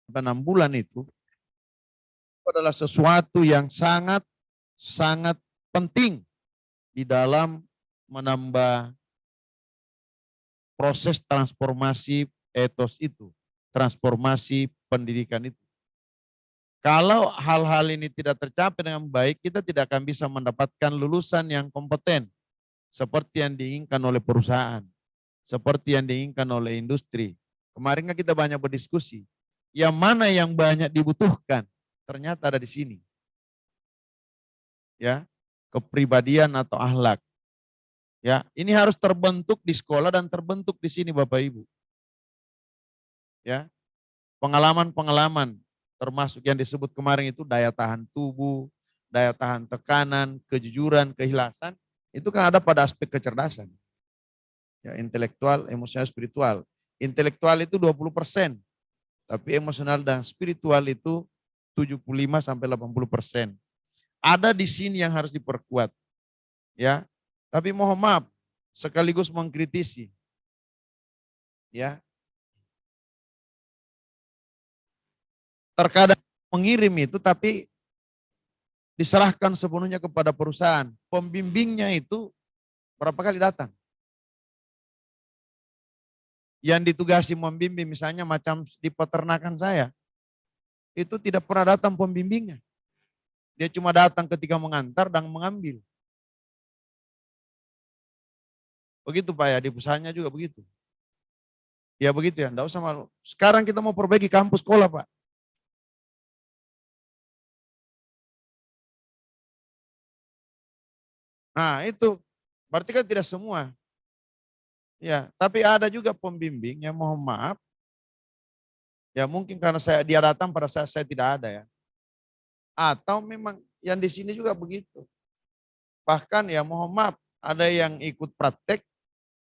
6 bulan itu adalah sesuatu yang sangat penting di dalam menambah proses transformasi etos itu, transformasi pendidikan itu. Kalau hal-hal ini tidak tercapai dengan baik, kita tidak akan bisa mendapatkan lulusan yang kompeten, seperti yang diinginkan oleh perusahaan, seperti yang diinginkan oleh industri. Kemarin kan kita banyak berdiskusi, yang mana yang banyak dibutuhkan, ternyata ada di sini. Ya, kepribadian atau akhlak. Ya, ini harus terbentuk di sekolah dan terbentuk di sini Bapak Ibu. Ya, pengalaman-pengalaman termasuk yang disebut kemarin itu daya tahan tubuh, daya tahan tekanan, kejujuran, keikhlasan, itu kan ada pada aspek kecerdasan. Ya, intelektual, emosional, spiritual. Intelektual itu 20%, tapi emosional dan spiritual itu 75-80%. Ada di sini yang harus diperkuat. Ya, tapi mohon maaf, sekaligus mengkritisi. Ya, terkadang mengirim itu tapi diserahkan sepenuhnya kepada perusahaan. Pembimbingnya itu berapa kali datang? Yang ditugasi membimbing misalnya macam di peternakan saya, itu tidak pernah datang pembimbingnya. Dia cuma datang ketika mengantar dan mengambil. Begitu Pak ya, di pusatnya juga begitu. Ya begitu ya, enggak usah malu. Sekarang kita mau perbaiki kampus sekolah Pak. Nah itu, berarti kan tidak semua. Ya, tapi ada juga pembimbing yang mohon maaf, ya mungkin karena dia datang pada saat saya tidak ada ya. Atau memang yang di sini juga begitu. Bahkan ya mohon maaf, ada yang ikut praktek,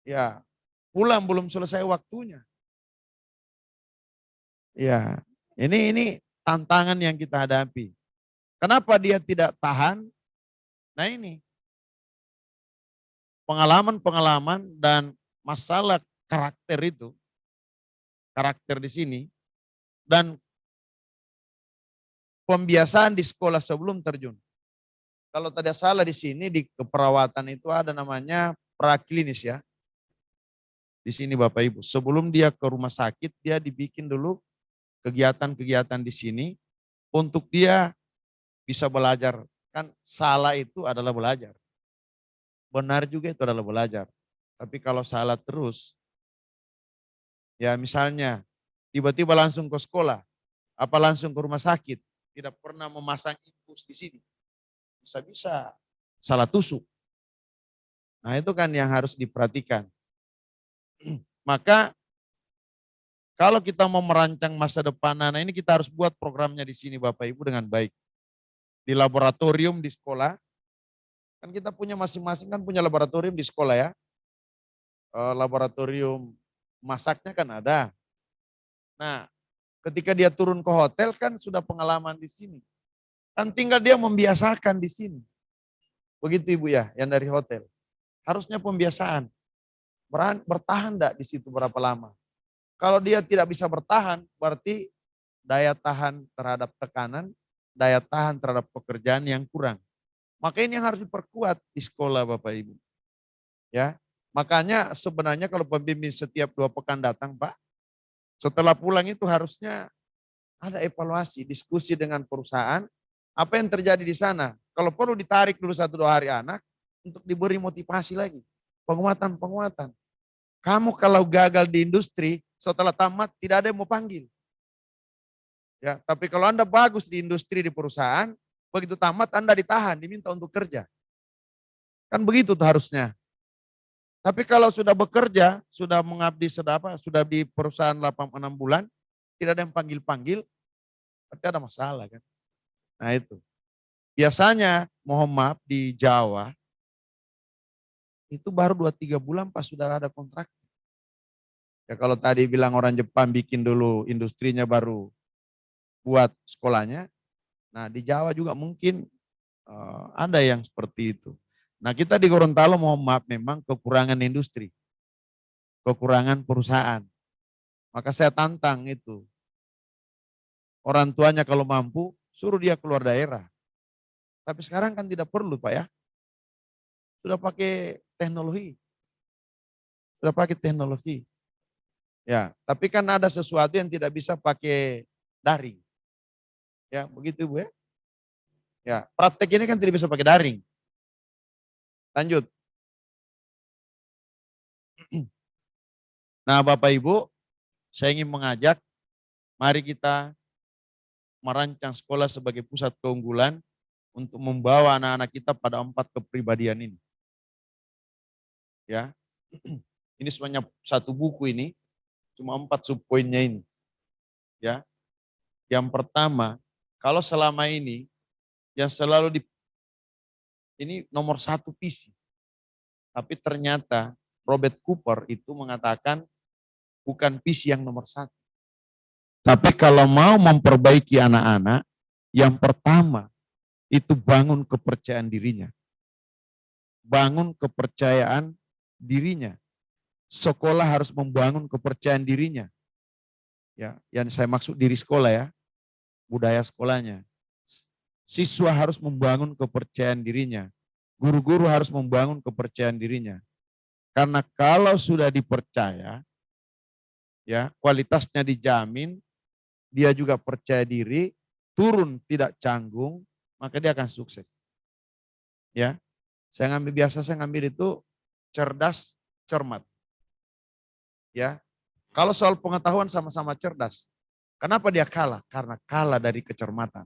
ya pulang belum selesai waktunya. Ya, ini tantangan yang kita hadapi. Kenapa dia tidak tahan? Nah ini, pengalaman-pengalaman dan masalah karakter itu, karakter di sini, dan pembiasaan di sekolah sebelum terjun. Kalau tidak salah di sini di keperawatan itu ada namanya praklinis ya. Di sini Bapak Ibu, sebelum dia ke rumah sakit dia dibikin dulu kegiatan-kegiatan di sini untuk dia bisa belajar. Kan salah itu adalah belajar. Benar juga itu adalah belajar. Tapi kalau salah terus, ya misalnya tiba-tiba langsung ke sekolah, apa langsung ke rumah sakit, tidak pernah memasang infus di sini. Bisa-bisa salah tusuk. Nah itu kan yang harus diperhatikan. Maka kalau kita mau merancang masa depan anak ini kita harus buat programnya di sini Bapak Ibu dengan baik. Di laboratorium di sekolah, kan kita punya masing-masing kan punya laboratorium di sekolah ya. Laboratorium masaknya kan ada. Nah ketika dia turun ke hotel kan sudah pengalaman di sini. Kan tinggal dia membiasakan di sini. Begitu Ibu ya yang dari hotel. Harusnya pembiasaan. Bertahan enggak di situ berapa lama. Kalau dia tidak bisa bertahan, berarti daya tahan terhadap tekanan, daya tahan terhadap pekerjaan yang kurang. Maka ini yang harus diperkuat di sekolah Bapak Ibu. Ya, makanya sebenarnya kalau pembimbing setiap 2 pekan datang Pak, setelah pulang itu harusnya ada evaluasi, diskusi dengan perusahaan, apa yang terjadi di sana. Kalau perlu ditarik dulu 1-2 hari anak untuk diberi motivasi lagi, penguatan-penguatan. Kamu kalau gagal di industri, setelah tamat tidak ada yang mau panggil. Ya, tapi kalau Anda bagus di industri di perusahaan, begitu tamat Anda ditahan, diminta untuk kerja. Kan begitu tuh harusnya. Tapi kalau sudah bekerja, sudah mengabdi sudah di perusahaan 6 bulan, tidak ada yang panggil-panggil, berarti ada masalah kan. Nah itu. Biasanya mohon maaf di Jawa, itu baru 2-3 bulan pas sudah ada kontrak. Ya kalau tadi bilang orang Jepang bikin dulu industrinya baru buat sekolahnya. Nah di Jawa juga mungkin ada yang seperti itu. Nah kita di Gorontalo mohon maaf memang kekurangan industri, kekurangan perusahaan. Maka saya tantang itu. Orang tuanya kalau mampu, suruh dia keluar daerah. Tapi sekarang kan tidak perlu Pak ya. Sudah pakai teknologi. Sudah pakai teknologi. Ya, tapi kan ada sesuatu yang tidak bisa pakai daring. Ya, begitu Bu ya. Ya, praktek ini kan tidak bisa pakai daring. Lanjut. Nah, Bapak Ibu, saya ingin mengajak, mari kita merancang sekolah sebagai pusat keunggulan untuk membawa anak-anak kita pada 4 kepribadian ini. Ya, ini sebenarnya satu buku ini, cuma 4 subpoinnya ini. Ya, yang pertama, kalau selama ini yang selalu ini nomor 1 visi, tapi ternyata Robert Cooper itu mengatakan bukan visi yang nomor 1. Tapi kalau mau memperbaiki anak-anak, yang pertama itu bangun kepercayaan dirinya. Bangun kepercayaan dirinya. Sekolah harus membangun kepercayaan dirinya. Ya, yang saya maksud diri sekolah ya, budaya sekolahnya. Siswa harus membangun kepercayaan dirinya. Guru-guru harus membangun kepercayaan dirinya. Karena kalau sudah dipercaya, ya kualitasnya dijamin, dia juga percaya diri, turun tidak canggung, maka dia akan sukses. Ya, saya ngambil itu cerdas, cermat. Ya, kalau soal pengetahuan sama-sama cerdas. Kenapa dia kalah? Karena kalah dari kecermatan.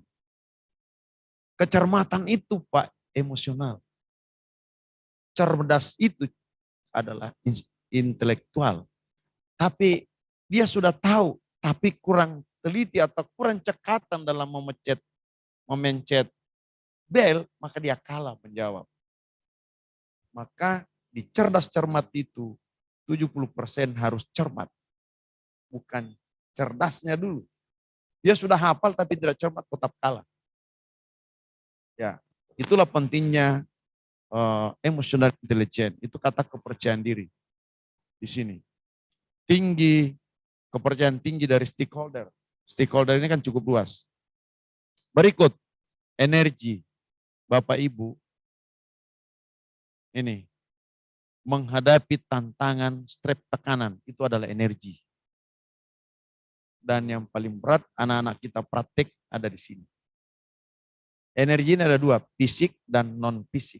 Kecermatan itu Pak emosional. Cerdas itu adalah intelektual. Tapi dia sudah tahu, tapi kurang teliti atau kurang cekatan dalam memencet bel, maka dia kalah menjawab. Maka di cerdas cermat itu 70% harus cermat. Bukan cerdasnya dulu. Dia sudah hafal tapi tidak cermat, tetap kalah. Ya, itulah pentingnya emotional intelligence. Itu kata kepercayaan diri di sini. Tinggi, kepercayaan tinggi dari stakeholder. Stakeholder ini kan cukup luas. Berikut, energi. Bapak Ibu, ini menghadapi tantangan stress tekanan itu adalah energi. Dan yang paling berat anak-anak kita praktek ada di sini. Energi ini ada 2, fisik dan non fisik.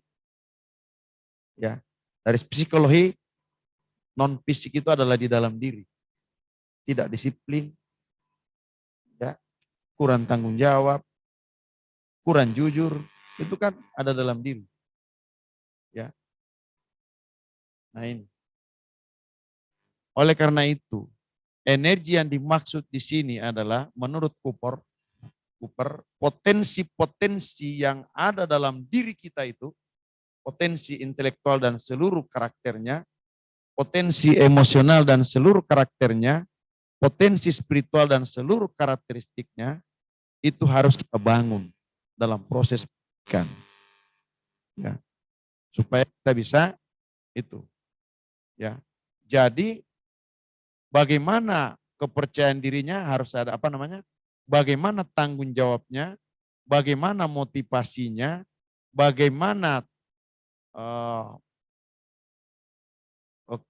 Ya, dari psikologi non fisik itu adalah di dalam diri. Tidak disiplin, ya, kurang tanggung jawab, kurang jujur, itu kan ada dalam diri. Ya. Nah ini. Oleh karena itu, energi yang dimaksud di sini adalah menurut Cooper, potensi-potensi yang ada dalam diri kita itu, potensi intelektual dan seluruh karakternya, potensi emosional dan seluruh karakternya, potensi spiritual dan seluruh karakteristiknya, itu harus kita bangun dalam proses pendidikan. Ya, supaya kita bisa itu. Ya, jadi bagaimana kepercayaan dirinya harus ada bagaimana tanggung jawabnya, bagaimana motivasinya, bagaimana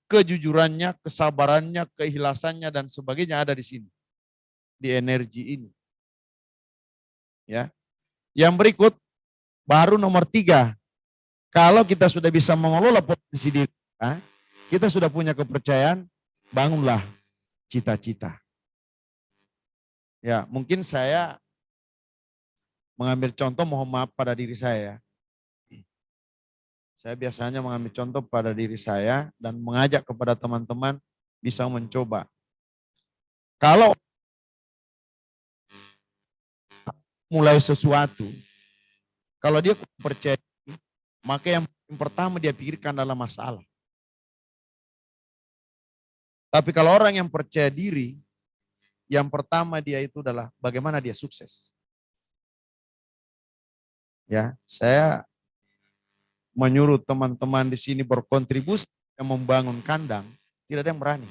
kejujurannya, kesabarannya, keikhlasannya dan sebagainya ada di sini. Di energi ini. Ya. Yang berikut baru nomor 3. Kalau kita sudah bisa mengelola potensi diri kita sudah punya kepercayaan, bangunlah cita-cita. Ya, mungkin saya mengambil contoh, mohon maaf pada diri saya. Saya biasanya mengambil contoh pada diri saya dan mengajak kepada teman-teman bisa mencoba. Kalau mulai sesuatu, kalau dia percaya, maka yang pertama dia pikirkan adalah masalah. Tapi kalau orang yang percaya diri, yang pertama dia itu adalah bagaimana dia sukses. Ya, saya menyuruh teman-teman di sini berkontribusi yang membangun kandang, tidak ada yang berani.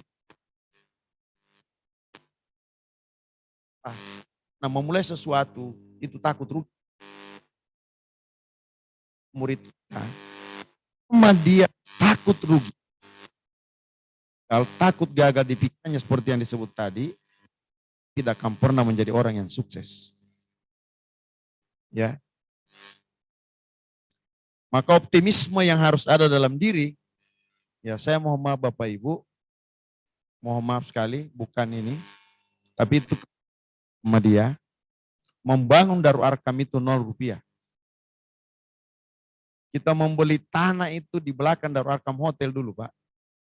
Nah, memulai sesuatu itu takut rugi. Murid kita, sama dia takut rugi. Kalau takut gagal di pikirannya seperti yang disebut tadi, tidak akan pernah menjadi orang yang sukses. Ya. Maka optimisme yang harus ada dalam diri, ya saya mohon maaf Bapak Ibu, mohon maaf sekali, bukan ini, tapi itu sama dia, membangun Darul Arkam itu 0 rupiah. Kita membeli tanah itu di belakang Darul Arkam Hotel dulu Pak,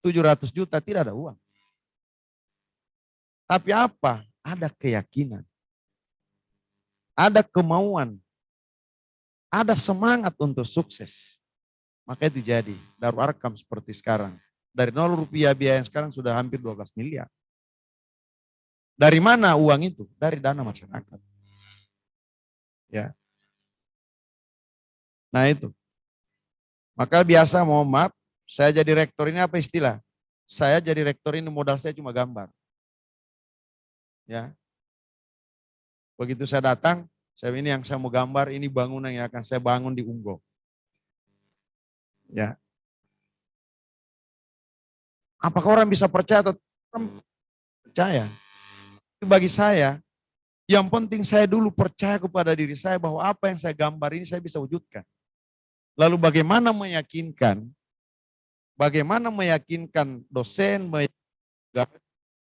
700 juta tidak ada uang. Tapi apa? Ada keyakinan, ada kemauan, ada semangat untuk sukses. Maka itu jadi Darul Arkam seperti sekarang. Dari 0 rupiah biaya yang sekarang sudah hampir 12 miliar. Dari mana uang itu? Dari dana masyarakat. Ya. Nah itu. Maka biasa mohon maaf, saya jadi rektor ini apa istilah? Saya jadi rektor ini modal saya cuma gambar. Ya. Begitu saya datang, saya ini yang saya mau gambar, ini bangunan yang akan saya bangun di Unggul. Ya. Apakah orang bisa percaya atau percaya? Bagi saya, yang penting saya dulu percaya kepada diri saya bahwa apa yang saya gambar ini saya bisa wujudkan. Lalu bagaimana meyakinkan dosen,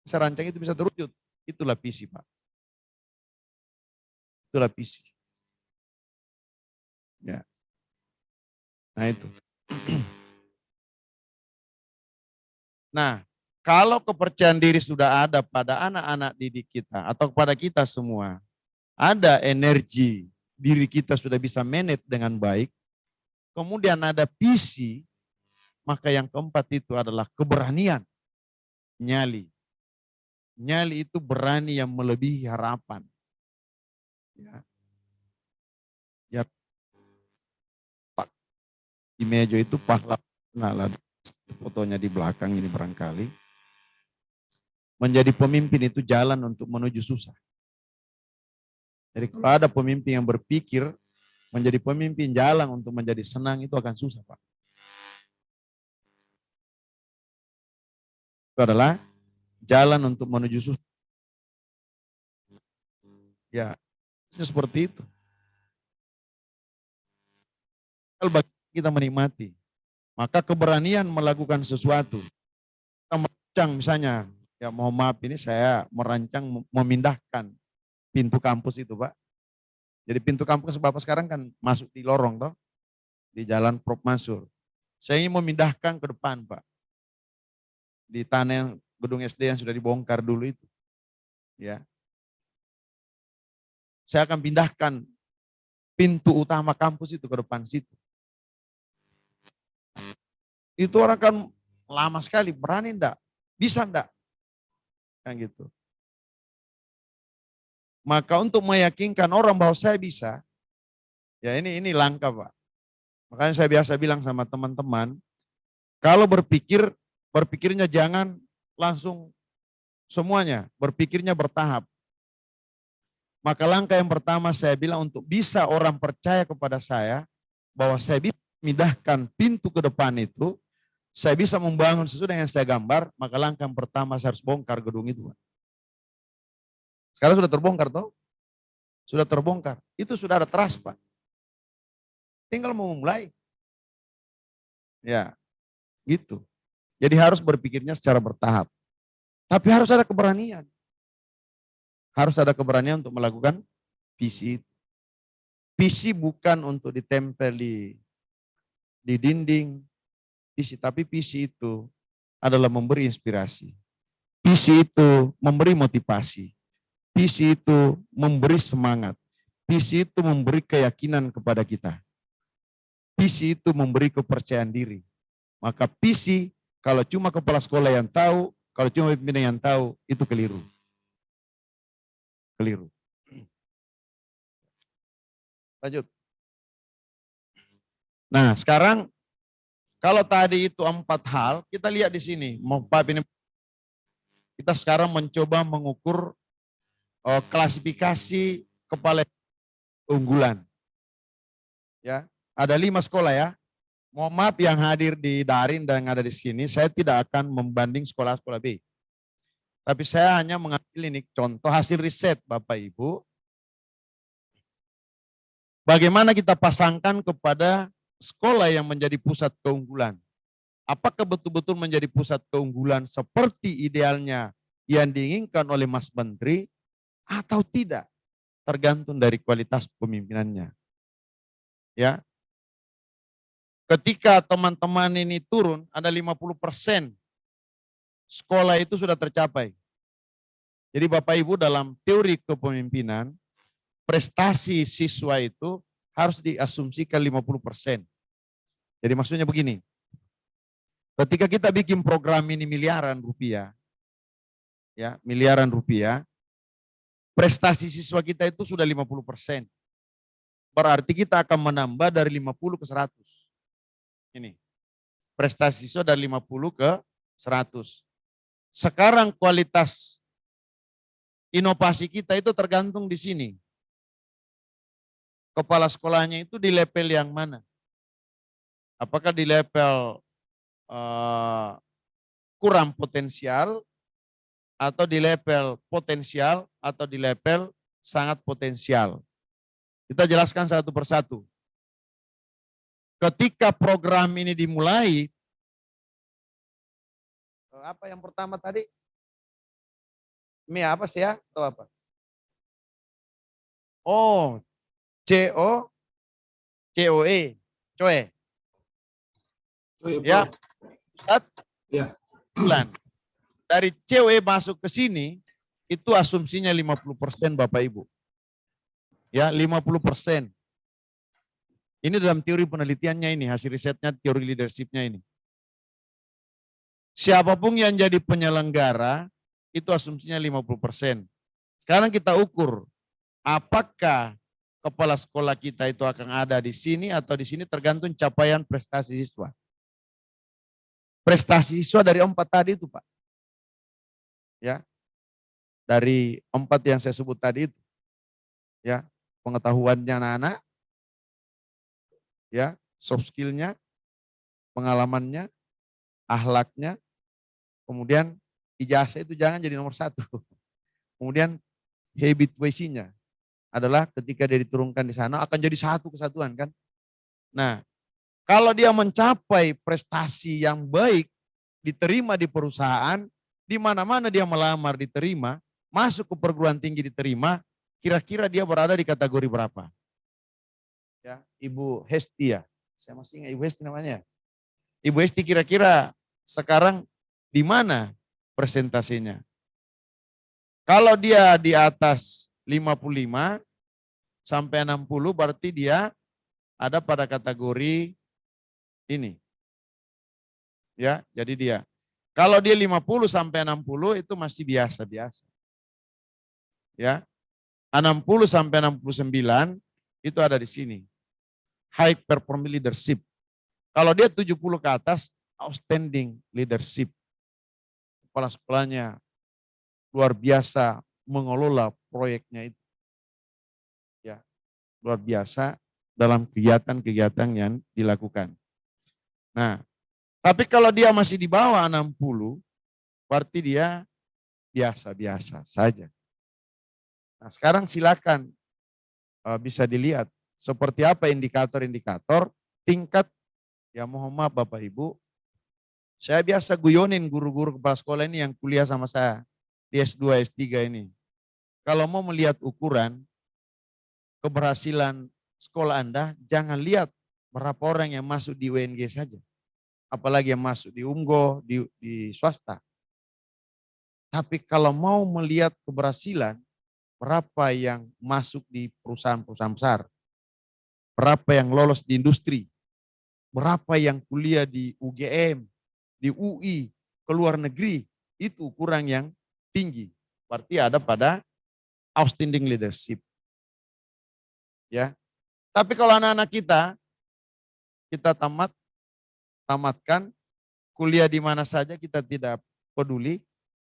saya rancang itu bisa terwujud. Itulah visi Pak. Itulah visi. Ya. Nah itu. Nah, kalau kepercayaan diri sudah ada pada anak-anak didik kita atau kepada kita semua, ada energi, diri kita sudah bisa manage dengan baik, kemudian ada visi, maka yang keempat itu adalah keberanian. Nyali. Nyali itu berani yang melebihi harapan. Ya. Ya. Pak di meja itu pahlawan, fotonya di belakang ini barangkali. Menjadi pemimpin itu jalan untuk menuju susah. Jadi kalau ada pemimpin yang berpikir menjadi pemimpin jalan untuk menjadi senang itu akan susah Pak. Itu adalah jalan untuk menuju susah. Ya, seperti itu. Kalau bagi kita menikmati, maka keberanian melakukan sesuatu. Kita merancang misalnya, ya mohon maaf ini saya merancang memindahkan pintu kampus itu Pak. Jadi pintu kampus Bapak sekarang kan masuk di lorong toh, di Jalan Prof. Mansur. Saya ingin memindahkan ke depan Pak. Di tanah yang gedung SD yang sudah dibongkar dulu itu. Ya. Saya akan pindahkan pintu utama kampus itu ke depan situ. Itu orang kan lama sekali, berani enggak? Bisa enggak? Kan gitu. Maka untuk meyakinkan orang bahwa saya bisa, ya ini langkah Pak. Makanya saya biasa bilang sama teman-teman, kalau berpikirnya jangan langsung semuanya, berpikirnya bertahap. Maka langkah yang pertama saya bilang untuk bisa orang percaya kepada saya, bahwa saya bisa memindahkan pintu ke depan itu, saya bisa membangun sesudah yang saya gambar, maka langkah yang pertama saya harus bongkar gedung itu. Sekarang sudah terbongkar toh? Sudah terbongkar. Itu sudah ada trust Pak. Tinggal mau mulai. Ya, gitu. Jadi harus berpikirnya secara bertahap. Tapi harus ada keberanian. Harus ada keberanian untuk melakukan visi itu. Visi bukan untuk ditempel di dinding, visi, tapi visi itu adalah memberi inspirasi. Visi itu memberi motivasi. Visi itu memberi semangat. Visi itu memberi keyakinan kepada kita. Visi itu memberi kepercayaan diri. Maka visi, kalau cuma kepala sekolah yang tahu, kalau cuma pimpinan yang tahu, itu keliru. Keliru. Lanjut. Nah, sekarang kalau tadi itu 4 hal, kita lihat di sini. Kita sekarang mencoba mengukur klasifikasi kepala unggulan. Ya, ada 5 sekolah ya. Mohon maaf yang hadir di daring dan yang ada di sini, saya tidak akan membanding sekolah-sekolah B. Tapi saya hanya mengambil ini contoh hasil riset Bapak Ibu. Bagaimana kita pasangkan kepada sekolah yang menjadi pusat keunggulan. Apakah betul-betul menjadi pusat keunggulan seperti idealnya yang diinginkan oleh Mas Menteri atau tidak? Tergantung dari kualitas pemimpinannya. Ya. Ketika teman-teman ini turun, ada 50% sekolah itu sudah tercapai. Jadi Bapak Ibu dalam teori kepemimpinan, prestasi siswa itu harus diasumsikan 50%. Jadi maksudnya begini, ketika kita bikin program ini miliaran rupiah, ya miliaran rupiah, prestasi siswa kita itu sudah 50%. Berarti kita akan menambah dari 50 ke 100. Ini, prestasi siswa dari 50 ke 100. Sekarang kualitas inovasi kita itu tergantung di sini. Kepala sekolahnya itu di level yang mana? Apakah di level kurang potensial, atau di level potensial, atau di level sangat potensial? Kita jelaskan satu persatu. Ketika program ini dimulai, apa yang pertama tadi? Apa sih ya? Atau apa? Oh, COE, COE. Ya, ya. Bulan. Dari COE masuk ke sini, itu asumsinya 50% Bapak Ibu. Ya, 50%. Ini dalam teori penelitiannya ini, hasil risetnya, teori leadershipnya ini. Siapapun yang jadi penyelenggara, itu asumsinya 50%. Sekarang kita ukur, apakah kepala sekolah kita itu akan ada di sini atau di sini, tergantung capaian prestasi siswa. Prestasi siswa dari 4 tadi itu Pak. Ya, dari 4 yang saya sebut tadi itu. Ya, pengetahuannya anak-anak, ya, soft skill-nya, pengalamannya, akhlaknya, kemudian ijazah itu jangan jadi nomor 1. Kemudian habit wise-nya adalah ketika dia diturunkan di sana akan jadi satu kesatuan kan. Nah, kalau dia mencapai prestasi yang baik, diterima di perusahaan, di mana-mana dia melamar diterima, masuk ke perguruan tinggi diterima, kira-kira dia berada di kategori berapa? Ya, Ibu Hesti ya. Saya masih ingat Ibu Hesti namanya. Ibu Hesti kira-kira sekarang di mana presentasinya? Kalau dia di atas 55 sampai 60 berarti dia ada pada kategori ini. Ya, jadi dia. Kalau dia 50 sampai 60 itu masih biasa-biasa. Ya. 60 sampai 69 itu ada di sini. High performing leadership. Kalau dia 70 ke atas, outstanding leadership. Kepala sekolahnya luar biasa mengelola proyeknya itu. Ya, luar biasa dalam kegiatan-kegiatan yang dilakukan. Nah, tapi kalau dia masih di bawah 60, berarti dia biasa-biasa saja. Nah, sekarang silakan bisa dilihat seperti apa indikator-indikator tingkat, ya mohon maaf Bapak Ibu, saya biasa guyonin guru-guru kepala sekolah ini yang kuliah sama saya di S2, S3 ini. Kalau mau melihat ukuran keberhasilan sekolah Anda, jangan lihat berapa orang yang masuk di UNG saja. Apalagi yang masuk di UMGO, di swasta. Tapi kalau mau melihat keberhasilan, berapa yang masuk di perusahaan-perusahaan besar, berapa yang lolos di industri, berapa yang kuliah di UGM, di UI, ke luar negeri, itu ukuran yang tinggi. Berarti ada pada outstanding leadership. Ya. Tapi kalau anak-anak kita tamatkan, kuliah di mana saja kita tidak peduli,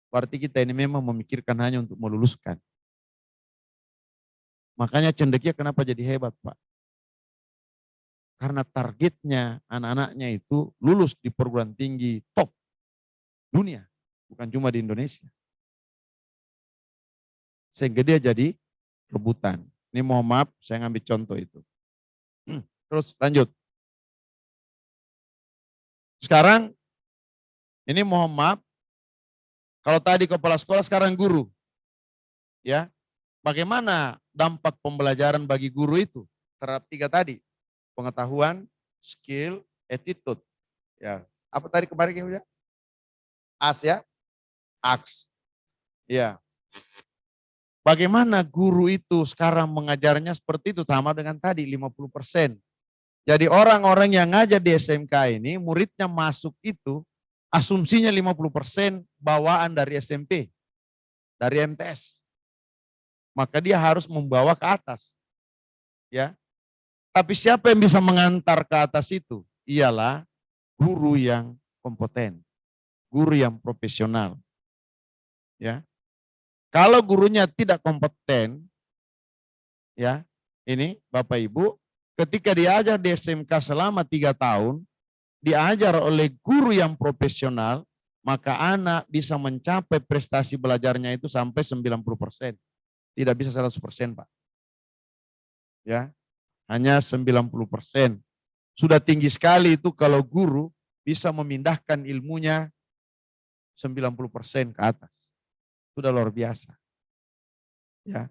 berarti kita ini memang memikirkan hanya untuk meluluskan. Makanya cendekia kenapa jadi hebat, Pak? Karena targetnya anak-anaknya itu lulus di perguruan tinggi top dunia, bukan cuma di Indonesia. Sehingga dia jadi rebutan. Ini mohon maaf, saya ngambil contoh itu. Terus lanjut. Sekarang, ini mohon maaf, kalau tadi kepala sekolah, sekarang guru. Ya, bagaimana dampak pembelajaran bagi guru itu terhadap 3 tadi? Pengetahuan, skill, attitude. Ya, apa tadi kemarin ya? AS ya? AX. Ya. Bagaimana guru itu sekarang mengajarnya seperti itu sama dengan tadi 50%. Jadi orang-orang yang ngajar di SMK ini muridnya masuk itu asumsinya 50% bawaan dari SMP, dari MTS. Maka dia harus membawa ke atas. Ya. Tapi siapa yang bisa mengantar ke atas itu? Ialah guru yang kompeten, guru yang profesional. Ya. Kalau gurunya tidak kompeten, ya, ini Bapak Ibu, ketika diajar di SMK selama 3 tahun, diajar oleh guru yang profesional, maka anak bisa mencapai prestasi belajarnya itu sampai 90%. Tidak bisa 100%, Pak. Ya, hanya 90%. Sudah tinggi sekali itu kalau guru bisa memindahkan ilmunya 90% ke atas. Sudah luar biasa. Ya.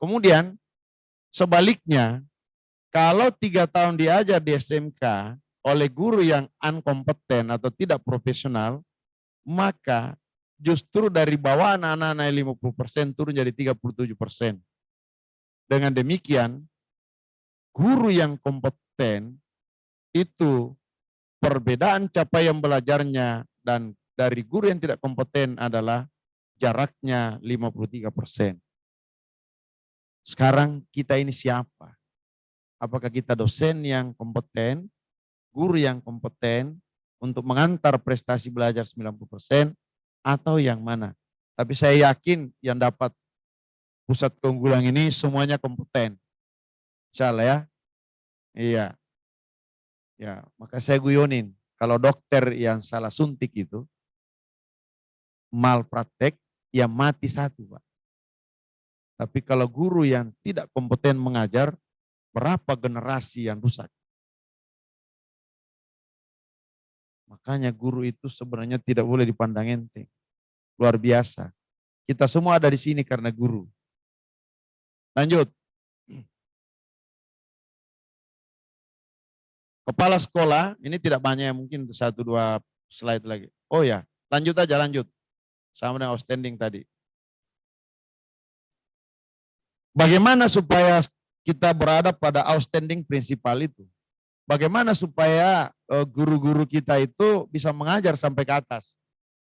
Kemudian sebaliknya, kalau 3 tahun diajar di SMK oleh guru yang inkompeten atau tidak profesional, maka justru dari bawah anak-anak 50% turun jadi 37%. Dengan demikian, guru yang kompeten itu perbedaan capaian belajarnya dan dari guru yang tidak kompeten adalah jaraknya 53%. Sekarang kita ini siapa? Apakah kita dosen yang kompeten, guru yang kompeten untuk mengantar prestasi belajar 90% atau yang mana? Tapi saya yakin yang dapat pusat keunggulan ini semuanya kompeten. Insyaallah ya. Iya. Ya, maka saya guyonin. Kalau dokter yang salah suntik itu malpraktek, ya mati 1, Pak. Tapi kalau guru yang tidak kompeten mengajar, berapa generasi yang rusak? Makanya guru itu sebenarnya tidak boleh dipandang enteng. Luar biasa. Kita semua ada di sini karena guru. Lanjut. Kepala sekolah, ini tidak banyak, mungkin 1-2 slide lagi. Oh ya, lanjut aja, lanjut. Sama dengan outstanding tadi. Bagaimana supaya kita berada pada outstanding prinsipal itu? Bagaimana supaya guru-guru kita itu bisa mengajar sampai ke atas?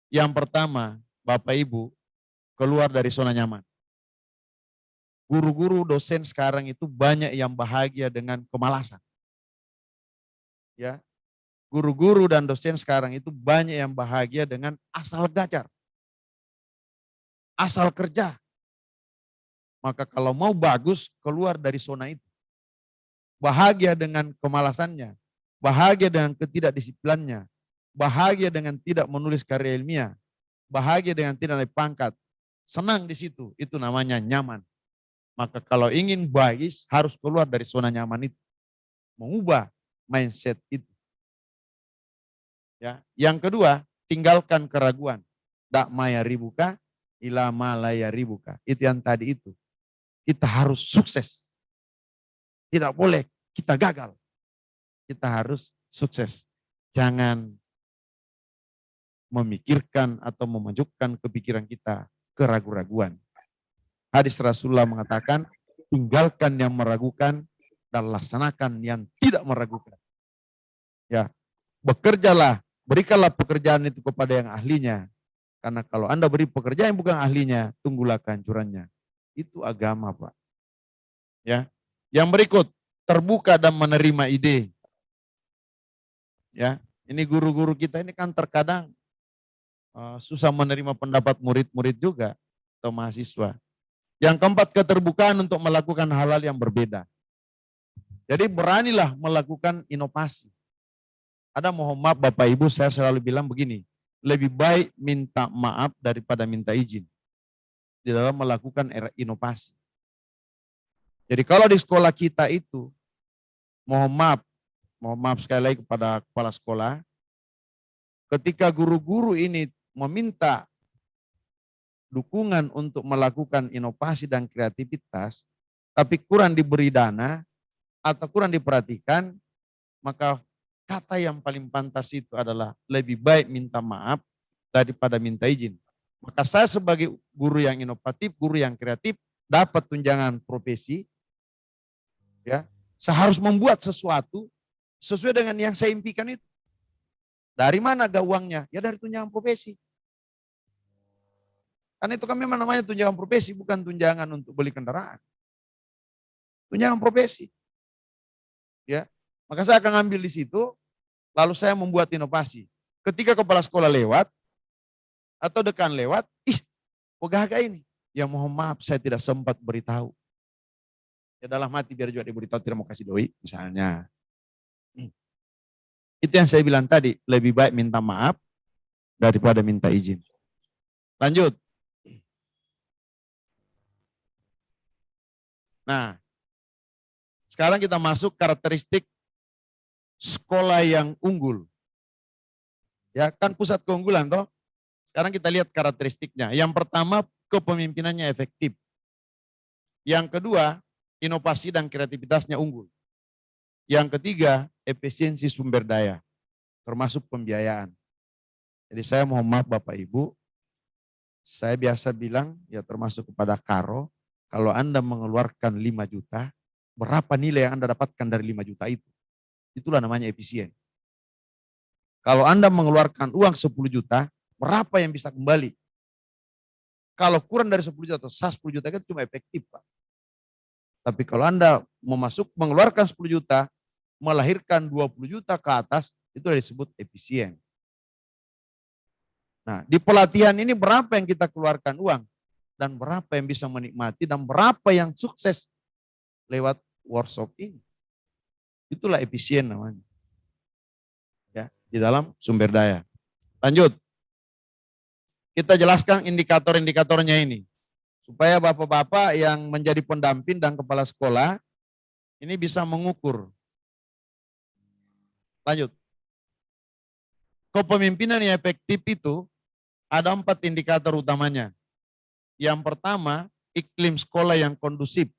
Yang pertama, Bapak Ibu, keluar dari zona nyaman. Guru-guru dosen sekarang itu banyak yang bahagia dengan kemalasan. Ya, guru-guru dan dosen sekarang itu banyak yang bahagia dengan asal gajar, asal kerja. Maka kalau mau bagus, keluar dari zona itu. Bahagia dengan kemalasannya, bahagia dengan ketidakdisiplinannya, bahagia dengan tidak menulis karya ilmiah, bahagia dengan tidak naik pangkat, senang di situ, itu namanya nyaman. Maka kalau ingin bagus, harus keluar dari zona nyaman itu. Mengubah mindset itu. Ya. Yang kedua, tinggalkan keraguan. Dak maya ribuka, ila malaya ribuka. Itu yang tadi itu. Kita harus sukses. Tidak boleh kita gagal. Kita harus sukses. Jangan memikirkan atau memajukan kepikiran kita keraguan-raguan. Hadis Rasulullah mengatakan, tinggalkan yang meragukan dan laksanakan yang tidak meragukan. Ya, bekerjalah, berikanlah pekerjaan itu kepada yang ahlinya. Karena kalau Anda beri pekerjaan yang bukan ahlinya, tunggulah kehancurannya. Itu agama, Pak. Ya. Yang berikut, terbuka dan menerima ide. Ya, ini guru-guru kita ini kan terkadang susah menerima pendapat murid-murid juga atau mahasiswa. Yang keempat, keterbukaan untuk melakukan hal-hal yang berbeda. Jadi beranilah melakukan inovasi. Ada mohon maaf Bapak Ibu, saya selalu bilang begini, lebih baik minta maaf daripada minta izin di dalam melakukan inovasi. Jadi kalau di sekolah kita itu, mohon maaf sekali lagi kepada kepala sekolah, ketika guru-guru ini meminta dukungan untuk melakukan inovasi dan kreativitas, tapi kurang diberi dana atau kurang diperhatikan, maka kata yang paling pantas itu adalah lebih baik minta maaf daripada minta izin. Maka saya sebagai guru yang inovatif, guru yang kreatif, dapat tunjangan profesi, ya, saya harus membuat sesuatu sesuai dengan yang saya impikan itu. Dari mana ada uangnya? Ya dari tunjangan profesi. Karena itu kan memang namanya tunjangan profesi, bukan tunjangan untuk beli kendaraan. Tunjangan profesi. Ya, maka saya akan ambil di situ, lalu saya membuat inovasi. Ketika kepala sekolah lewat, atau dekan lewat, pegagak ini. Ya mohon maaf, saya tidak sempat beritahu. Ya dalam hati biar juga diberitahu, tidak mau kasih doi, misalnya. Itu yang saya bilang tadi, lebih baik minta maaf daripada minta izin. Lanjut. Nah, sekarang kita masuk karakteristik sekolah yang unggul. Ya kan pusat keunggulan toh. Sekarang kita lihat karakteristiknya. Yang pertama, kepemimpinannya efektif. Yang kedua, inovasi dan kreativitasnya unggul. Yang ketiga, efisiensi sumber daya, termasuk pembiayaan. Jadi saya mohon maaf Bapak Ibu, saya biasa bilang, ya termasuk kepada Karo, kalau Anda mengeluarkan 5 juta, berapa nilai yang Anda dapatkan dari 5 juta itu? Itulah namanya efisien. Kalau Anda mengeluarkan uang 10 juta, berapa yang bisa kembali? Kalau kurang dari 10 juta atau 10 juta itu cuma efektif Pak. Tapi kalau Anda mengeluarkan 10 juta, melahirkan 20 juta ke atas, itu disebut efisien. Nah, di pelatihan ini berapa yang kita keluarkan uang? Dan berapa yang bisa menikmati, dan berapa yang sukses lewat workshop ini. Itulah efisien namanya. Ya, di dalam sumber daya. Lanjut. Kita jelaskan indikator-indikatornya ini. Supaya bapak-bapak yang menjadi pendamping dan kepala sekolah, ini bisa mengukur. Lanjut. Kepemimpinan yang efektif itu ada 4 indikator utamanya. Yang pertama, iklim sekolah yang kondusif.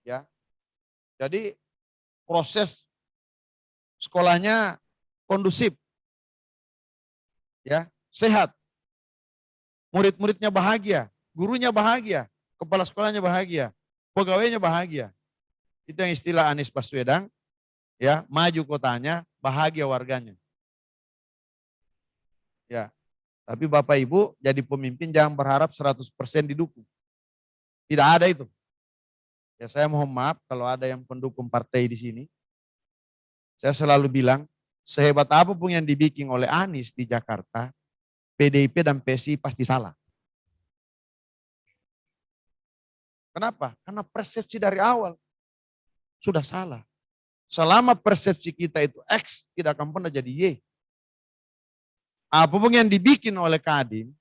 Ya. Jadi proses sekolahnya kondusif. Ya, sehat. Murid-muridnya bahagia, gurunya bahagia, kepala sekolahnya bahagia, pegawainya bahagia. Itu yang istilah Anies Baswedan, ya, maju kotanya, bahagia warganya. Ya. Tapi Bapak Ibu jadi pemimpin jangan berharap 100% didukung. Tidak ada itu. Ya saya mohon maaf kalau ada yang pendukung partai di sini. Saya selalu bilang, sehebat apapun yang dibikin oleh Anies di Jakarta, PDIP dan PSI pasti salah. Kenapa? Karena persepsi dari awal sudah salah. Selama persepsi kita itu X, tidak akan pernah jadi Y. Apapun yang dibikin oleh Kadin,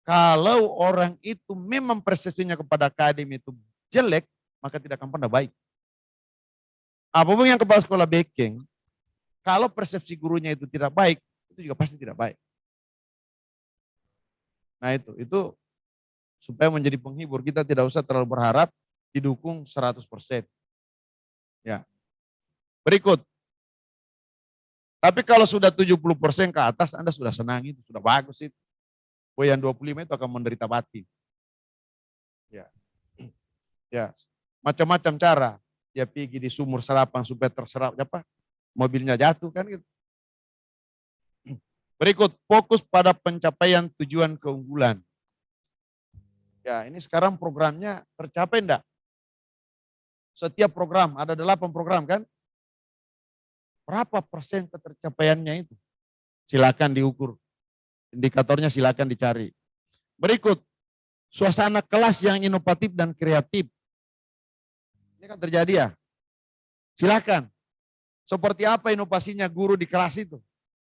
kalau orang itu memang persepsinya kepada Kadin itu jelek, maka tidak akan pernah baik. Apapun yang kepala sekolah backing, kalau persepsi gurunya itu tidak baik, itu juga pasti tidak baik. Nah itu supaya menjadi penghibur, kita tidak usah terlalu berharap didukung 100%. Ya. Berikut. Tapi kalau sudah 70% ke atas, Anda sudah senang, itu sudah bagus itu. Yang 25 itu akan menderita batin. Ya. Ya, macam-macam cara. Ya pergi di sumur serapan supaya terserap apa? Mobilnya jatuh kan gitu. Berikut, fokus pada pencapaian tujuan keunggulan. Ya, ini sekarang programnya tercapai enggak? Setiap program, ada 8 program kan? Berapa persen ketercapaiannya itu? Silakan diukur. Indikatornya silakan dicari. Berikut, suasana kelas yang inovatif dan kreatif. Ini kan terjadi ya. Silakan. Seperti apa inovasinya guru di kelas itu?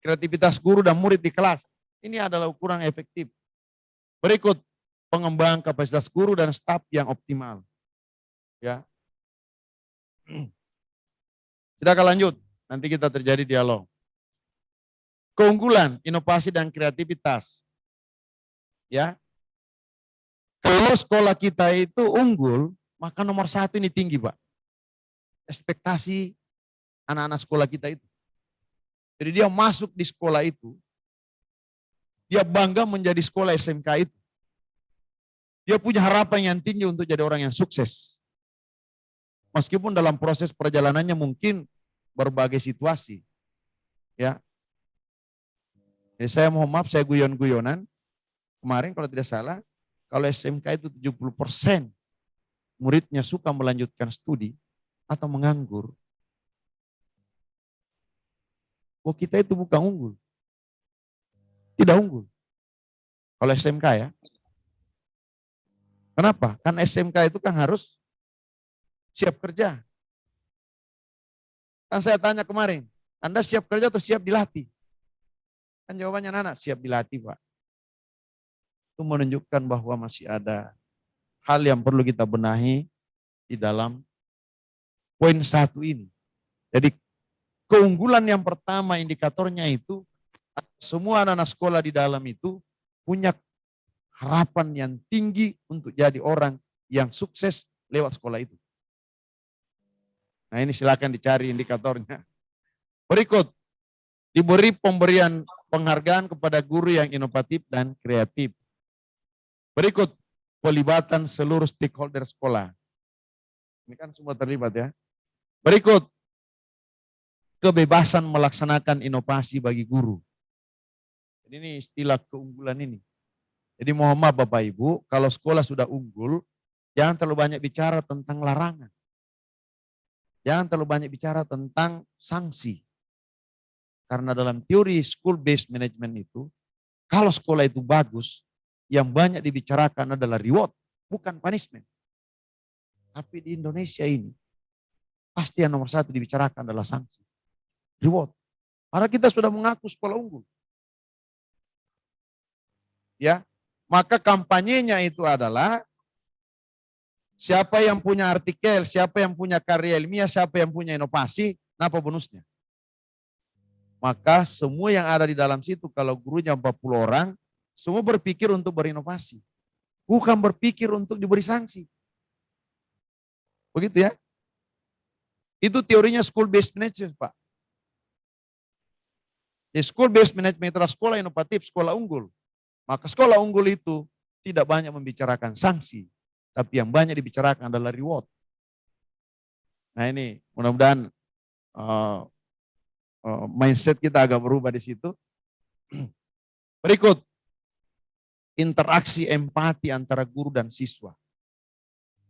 Kreativitas guru dan murid di kelas. Ini adalah ukuran efektif. Berikut, pengembangan kapasitas guru dan staf yang optimal. Ya. Silakan lanjut. Nanti kita terjadi dialog. Keunggulan, inovasi dan kreativitas. Ya. Kalau sekolah kita itu unggul, maka nomor satu ini tinggi, Pak. Ekspektasi anak-anak sekolah kita itu. Jadi dia masuk di sekolah itu, dia bangga menjadi sekolah SMK itu. Dia punya harapan yang tinggi untuk jadi orang yang sukses. Meskipun dalam proses perjalanannya mungkin berbagai situasi. Ya. Jadi saya mohon maaf, saya guyon-guyonan. Kemarin kalau tidak salah, kalau SMK itu 70% muridnya suka melanjutkan studi atau menganggur. Oh, kita itu bukan unggul. Tidak unggul. Kalau SMK ya. Kenapa? Kan SMK itu kan harus siap kerja. Kan saya tanya kemarin, Anda siap kerja atau siap dilatih? Kan jawabannya anak siap dilatih, Pak. Itu menunjukkan bahwa masih ada hal yang perlu kita benahi di dalam poin satu ini. Jadi keunggulan yang pertama indikatornya itu semua anak-anak sekolah di dalam itu punya harapan yang tinggi untuk jadi orang yang sukses lewat sekolah itu. Nah ini silakan dicari indikatornya. Berikut, diberi pemberian penghargaan kepada guru yang inovatif dan kreatif. Berikut, pelibatan seluruh stakeholder sekolah. Ini kan semua terlibat ya. Berikut, kebebasan melaksanakan inovasi bagi guru. Jadi ini istilah keunggulan ini. Jadi mohon maaf Bapak Ibu, kalau sekolah sudah unggul, jangan terlalu banyak bicara tentang larangan. Jangan terlalu banyak bicara tentang sanksi. Karena dalam teori school-based management itu, kalau sekolah itu bagus, yang banyak dibicarakan adalah reward, bukan punishment. Tapi di Indonesia ini, pasti yang nomor satu dibicarakan adalah sanksi. Reward. Karena kita sudah mengaku sekolah unggul. Ya, maka kampanyenya itu adalah siapa yang punya artikel, siapa yang punya karya ilmiah, siapa yang punya inovasi, napa bonusnya? Maka semua yang ada di dalam situ kalau gurunya 40 orang, semua berpikir untuk berinovasi. Bukan berpikir untuk diberi sanksi. Begitu ya. Itu teorinya school-based management, Pak. Jadi school-based management adalah sekolah inovatif, sekolah unggul. Maka sekolah unggul itu tidak banyak membicarakan sanksi. Tapi yang banyak dibicarakan adalah reward. Nah ini mudah-mudahan mindset kita agak berubah di situ. Berikut, interaksi empati antara guru dan siswa.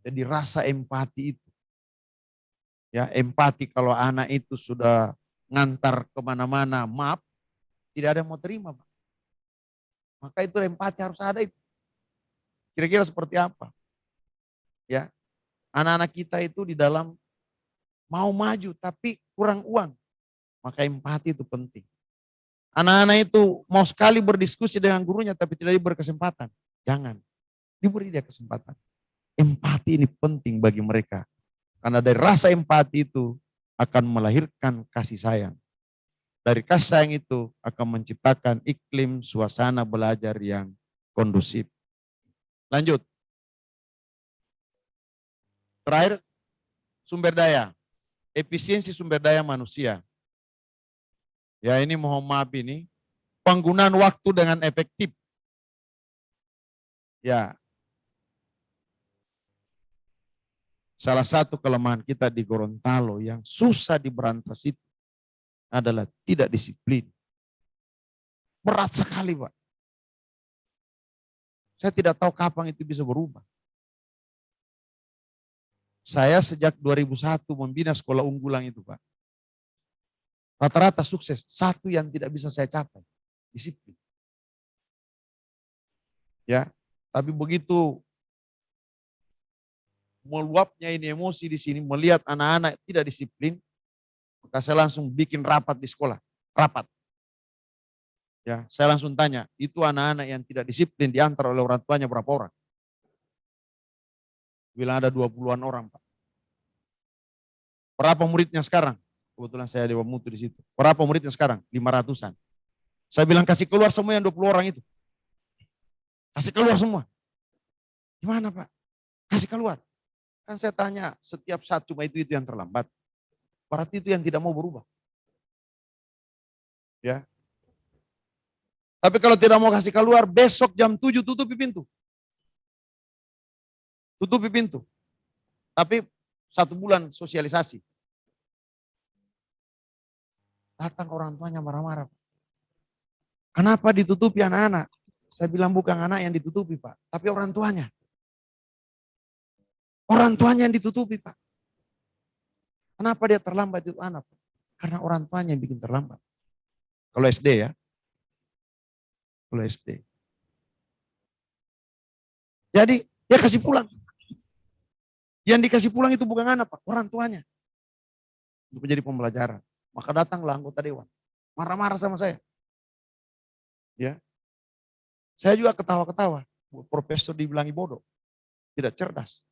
Jadi rasa empati itu. Ya, empati kalau anak itu sudah ngantar kemana-mana, maaf, tidak ada yang mau terima. Pak. Maka itu empati harus ada itu. Kira-kira seperti apa? Ya, anak-anak kita itu di dalam mau maju tapi kurang uang. Maka empati itu penting. Anak-anak itu mau sekali berdiskusi dengan gurunya tapi tidak diberi kesempatan. Jangan, diberi dia kesempatan. Empati ini penting bagi mereka. Karena dari rasa empati itu akan melahirkan kasih sayang. Dari kasih sayang itu akan menciptakan iklim suasana belajar yang kondusif. Lanjut. Terakhir, sumber daya. Efisiensi sumber daya manusia. Ya ini mohon maaf ini. Penggunaan waktu dengan efektif. Ya. Salah satu kelemahan kita di Gorontalo yang susah diberantas itu adalah tidak disiplin. Berat sekali Pak. Saya tidak tahu kapan itu bisa berubah. Saya sejak 2001 membina sekolah unggulan itu Pak. Rata-rata sukses, satu yang tidak bisa saya capai, disiplin. Ya, Tapi begitu meluapnya ini emosi di sini, melihat anak-anak tidak disiplin, maka saya langsung bikin rapat di sekolah. Rapat. Ya, saya langsung tanya, itu anak-anak yang tidak disiplin diantar oleh orang tuanya berapa orang? Bilang ada 20-an orang, Pak. Berapa muridnya sekarang? Kebetulan saya Dewa Mutu di situ. Berapa muridnya sekarang? 500-an. Saya bilang kasih keluar semua yang 20 orang itu. Kasih keluar semua. Gimana Pak? Kasih keluar. Kan saya tanya, setiap saat cuma itu yang terlambat. Berarti itu yang tidak mau berubah. Ya. Tapi kalau tidak mau kasih keluar, besok jam 7 tutupi pintu. Tutupi pintu. Tapi 1 bulan sosialisasi. Datang orang tuanya marah-marah. Kenapa ditutupi anak-anak? Saya bilang bukan anak yang ditutupi Pak, tapi orang tuanya. Orang tuanya yang ditutupi Pak. Kenapa dia terlambat itu anak? Karena orang tuanya yang bikin terlambat. Kalau SD ya. Kalau SD. Jadi dia kasih pulang. Yang dikasih pulang itu bukan anak Pak, orang tuanya. Itu menjadi pembelajaran. Maka datanglah anggota dewan. Marah-marah sama saya. Ya. Saya juga ketawa-ketawa. Profesor dibilangi bodoh. Tidak cerdas.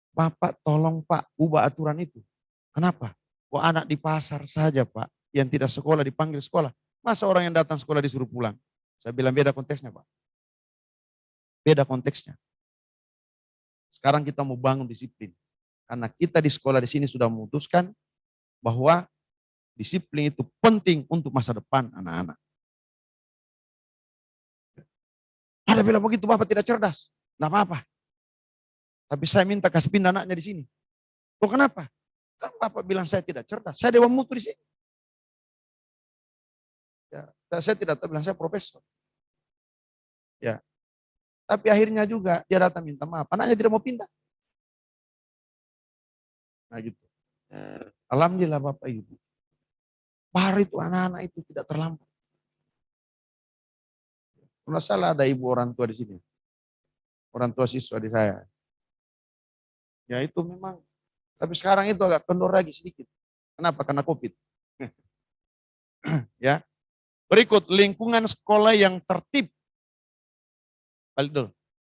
Bapak tolong Pak, ubah aturan itu. Kenapa? Kok anak di pasar saja Pak, yang tidak sekolah dipanggil sekolah. Masa orang yang datang sekolah disuruh pulang? Saya bilang beda konteksnya Pak. Beda konteksnya. Sekarang kita mau bangun disiplin. Karena kita di sekolah di sini sudah memutuskan bahwa disiplin itu penting untuk masa depan anak-anak. Ada bilang begitu Bapak tidak cerdas. Tidak apa-apa. Tapi saya minta kasih pindah anaknya di sini. Loh kenapa? Kan Bapak bilang saya tidak cerdas. Saya Dewan Mutu di sini. Ya, saya tidak bilang saya profesor. Ya. Tapi akhirnya juga dia datang minta maaf. Anaknya tidak mau pindah. Nah gitu. Alhamdulillah Bapak Ibu. Baru itu anak-anak itu tidak terlambat. Kalau salah ada ibu orang tua di sini. Orang tua siswa di saya. Ya itu memang. Tapi sekarang itu agak kendor lagi sedikit. Kenapa? Karena COVID. Ya. Berikut lingkungan sekolah yang tertib.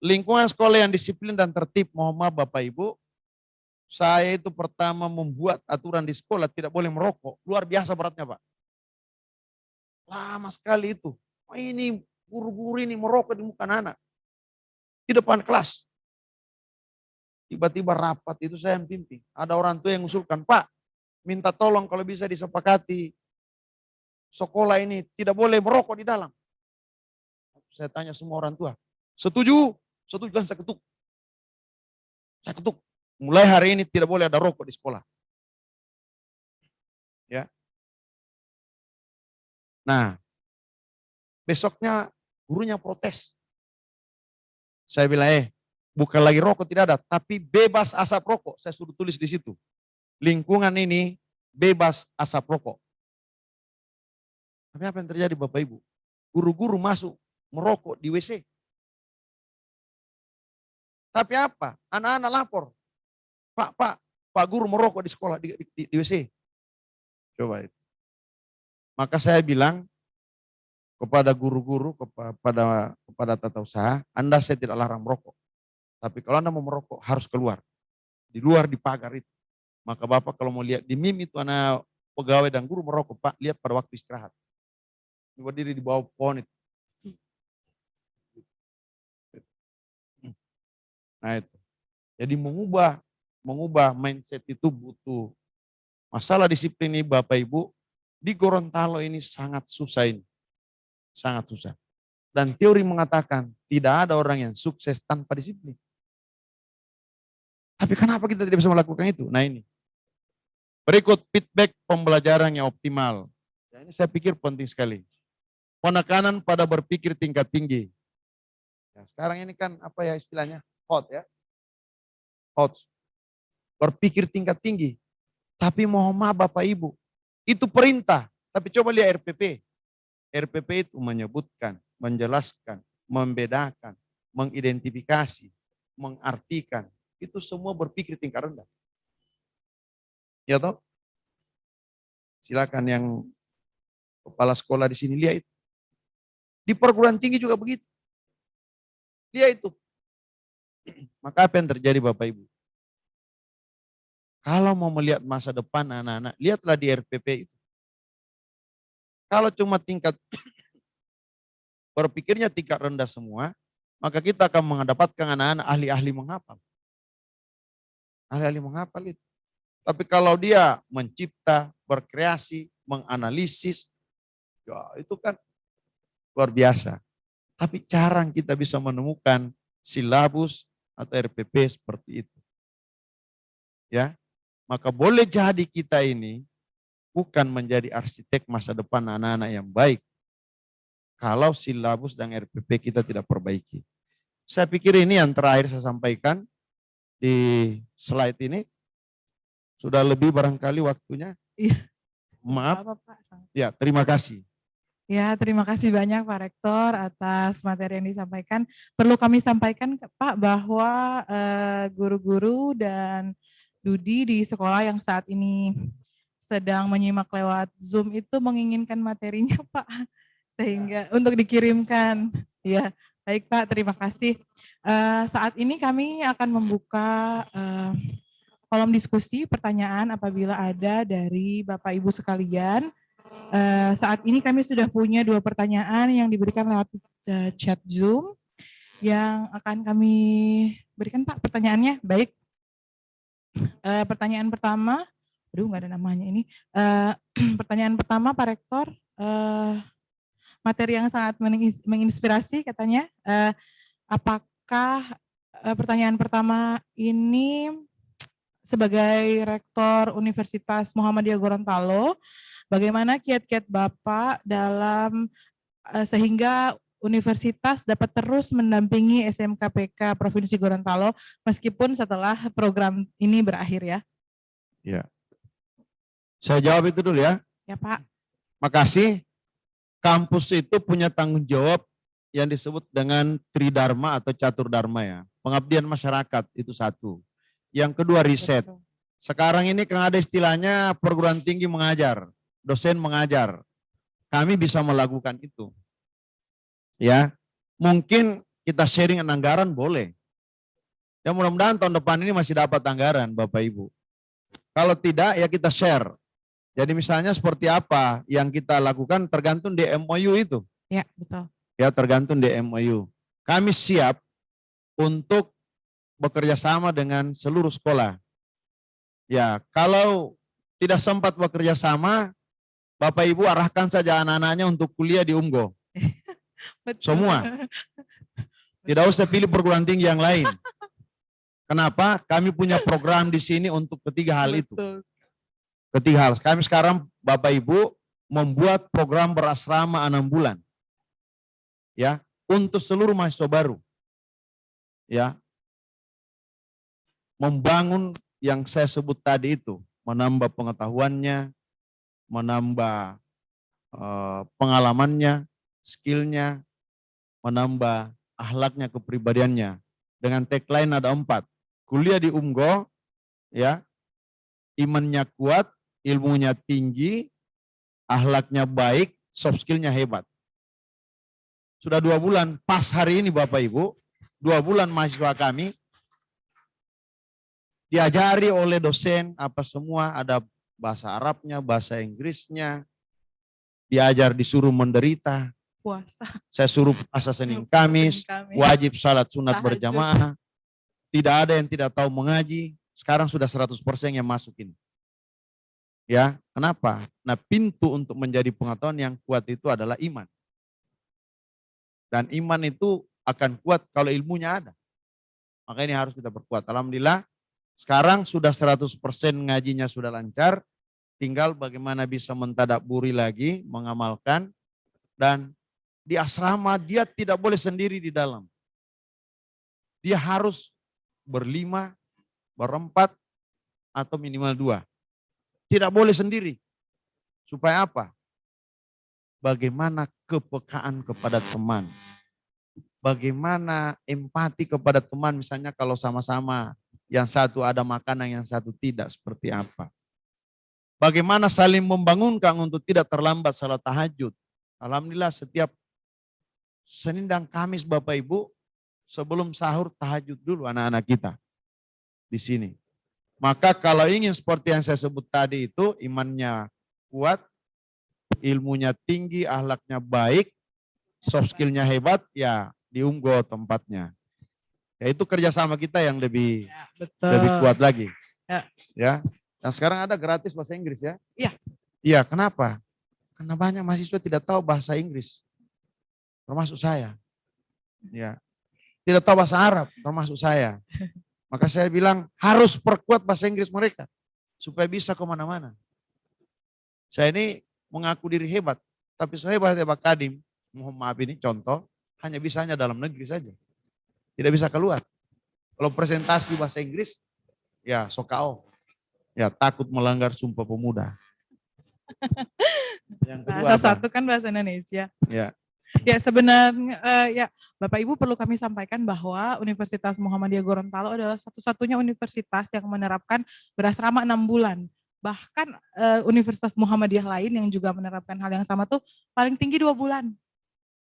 Lingkungan sekolah yang disiplin dan tertib. Mohon maaf Bapak Ibu. Saya itu pertama membuat aturan di sekolah tidak boleh merokok. Luar biasa beratnya Pak. Lama sekali itu. Oh, ini guru-guru ini merokok di muka anak. Di depan kelas. Tiba-tiba rapat itu saya yang pimpin. Ada orang tua yang mengusulkan, Pak minta tolong kalau bisa disepakati. Sekolah ini tidak boleh merokok di dalam. Saya tanya semua orang tua. Setuju? Setuju kan saya ketuk. Saya ketuk. Mulai hari ini tidak boleh ada rokok di sekolah. Ya. Nah, besoknya gurunya protes. Saya bilang, bukan lagi rokok tidak ada, tapi bebas asap rokok. Saya suruh tulis di situ. Lingkungan ini bebas asap rokok. Tapi apa yang terjadi Bapak Ibu? Guru-guru masuk merokok di WC. Tapi apa? Anak-anak lapor. Pak guru merokok di sekolah, di WC. Coba itu. Maka saya bilang kepada guru-guru, kepada tata usaha, Anda saya tidak larang merokok. Tapi kalau Anda mau merokok harus keluar. Di luar di pagar itu. Maka Bapak kalau mau lihat di MIM itu anak pegawai dan guru merokok, Pak lihat pada waktu istirahat. Berdiri di bawah pohon itu. Nah itu. Jadi mengubah mindset itu butuh. Masalah disiplin ini Bapak Ibu, di Gorontalo ini sangat susah ini. Sangat susah. Dan teori mengatakan tidak ada orang yang sukses tanpa disiplin. Tapi kenapa kita tidak bisa melakukan itu? Nah ini. Berikut feedback pembelajaran yang optimal. Ya, ini saya pikir penting sekali. Penekanan pada berpikir tingkat tinggi. Ya, sekarang ini kan apa ya istilahnya? Hot ya. Hot. Berpikir tingkat tinggi. Tapi mohon maaf Bapak Ibu. Itu perintah. Tapi coba lihat RPP. RPP itu menyebutkan, menjelaskan, membedakan, mengidentifikasi, mengartikan, itu semua berpikir tingkat rendah. Ya toh? Silakan yang kepala sekolah di sini lihat itu. Di perguruan tinggi juga begitu. Lihat itu. Maka apa yang terjadi Bapak Ibu? Kalau mau melihat masa depan anak-anak, lihatlah di RPP itu. Kalau cuma tingkat berpikirnya tingkat rendah semua, maka kita akan mendapatkan anak-anak ahli-ahli menghafal. Ahli-ahli menghafal itu. Tapi kalau dia mencipta, berkreasi, menganalisis, ya itu kan luar biasa. Tapi jarang kita bisa menemukan silabus atau RPP seperti itu. Ya, maka boleh jadi kita ini bukan menjadi arsitek masa depan anak-anak yang baik kalau silabus dan RPP kita tidak perbaiki. Saya pikir ini yang terakhir saya sampaikan di slide ini. Sudah lebih barangkali waktunya. Iya. Maaf. Apa, Pak? Ya, terima kasih. Ya, terima kasih banyak Pak Rektor atas materi yang disampaikan. Perlu kami sampaikan Pak bahwa guru-guru dan Dudi di sekolah yang saat ini sedang menyimak lewat Zoom itu menginginkan materinya Pak, sehingga untuk dikirimkan. Ya, baik Pak, terima kasih. Saat ini kami akan membuka kolom diskusi pertanyaan apabila ada dari Bapak Ibu sekalian. Saat ini kami sudah punya 2 pertanyaan yang diberikan lewat chat Zoom yang akan kami berikan Pak pertanyaannya. Baik, pertanyaan pertama, aduh nggak ada namanya ini. Pertanyaan pertama Pak Rektor, materi yang sangat menginspirasi katanya. Apakah pertanyaan pertama ini sebagai Rektor Universitas Muhammadiyah Gorontalo, bagaimana kiat-kiat Bapak dalam sehingga universitas dapat terus mendampingi SMKPK Provinsi Gorontalo meskipun setelah program ini berakhir ya? Ya. Saya jawab itu dulu ya. Ya Pak. Makasih. Kampus itu punya tanggung jawab yang disebut dengan Tridharma atau Catur Dharma ya. Pengabdian masyarakat itu satu. Yang kedua riset. Sekarang ini kan ada istilahnya perguruan tinggi mengajar, dosen mengajar. Kami bisa melakukan itu. Ya, mungkin kita sharing anggaran boleh. Ya mudah-mudahan tahun depan ini masih dapat anggaran Bapak Ibu. Kalau tidak ya kita share. Jadi misalnya seperti apa yang kita lakukan tergantung di MOU itu. Ya, betul. Ya tergantung di MOU. Kami siap untuk bekerja sama dengan seluruh sekolah. Ya, kalau tidak sempat bekerja sama, Bapak Ibu arahkan saja anak-anaknya untuk kuliah di UMGO. Semua. Tidak usah pilih perguruan tinggi yang lain. Kenapa? Kami punya program di sini untuk ketiga hal itu. Ketiga hal. Kami sekarang Bapak Ibu membuat program berasrama 6 bulan. Ya, untuk seluruh mahasiswa baru. Ya. Membangun yang saya sebut tadi itu, menambah pengetahuannya, menambah pengalamannya, skillnya, menambah akhlaknya, kepribadiannya. Dengan tagline ada 4, kuliah di UMGO, ya, imannya kuat, ilmunya tinggi, akhlaknya baik, soft skillnya hebat. Sudah 2 bulan, pas hari ini Bapak Ibu, 2 bulan mahasiswa kami diajari oleh dosen apa semua, ada bahasa Arabnya, bahasa Inggrisnya, diajar disuruh menderita. Puasa. Saya suruh puasa Senin Kamis, wajib salat sunat berjamaah. Tidak ada yang tidak tahu mengaji. Sekarang sudah 100% yang masuk ini. Ya, kenapa? Nah, pintu untuk menjadi pengetahuan yang kuat itu adalah iman. Dan iman itu akan kuat kalau ilmunya ada. Maka ini harus kita perkuat. Alhamdulillah, sekarang sudah 100% ngajinya sudah lancar. Tinggal bagaimana bisa mentadaburi lagi, mengamalkan. Dan di asrama dia tidak boleh sendiri di dalam. Dia harus berlima, berempat, atau minimal 2. Tidak boleh sendiri. Supaya apa? Bagaimana kepekaan kepada teman. bagaimana empati kepada teman, misalnya kalau sama-sama yang satu ada makanan, yang satu tidak, seperti apa. Bagaimana saling membangunkan untuk tidak terlambat salat tahajud. Alhamdulillah setiap Senin dan Kamis Bapak Ibu, sebelum sahur tahajud dulu anak-anak kita di sini. Maka kalau ingin seperti yang saya sebut tadi itu, imannya kuat, ilmunya tinggi, akhlaknya baik, soft skillnya hebat, ya di Unggul tempatnya. Ya itu kerjasama kita yang lebih kuat lagi. Ya. Dan sekarang ada gratis bahasa Inggris ya. Iya. Iya, kenapa? Karena banyak mahasiswa tidak tahu bahasa Inggris. Termasuk saya. Ya. Tidak tahu bahasa Arab, termasuk saya. Maka saya bilang harus perkuat bahasa Inggris mereka. Supaya bisa kemana-mana. Saya ini mengaku diri hebat. Tapi sehebat-hebat Kadim, mohon maaf ini contoh, hanya dalam negeri saja. Tidak bisa keluar. Kalau presentasi bahasa Inggris, ya sokao. Ya takut melanggar Sumpah Pemuda. Yang kedua bahasa satu kan bahasa Indonesia. Ya. Ya sebenarnya ya Bapak Ibu perlu kami sampaikan bahwa Universitas Muhammadiyah Gorontalo adalah satu-satunya universitas yang menerapkan berasrama 6 bulan. Bahkan Universitas Muhammadiyah lain yang juga menerapkan hal yang sama tuh paling tinggi 2 bulan.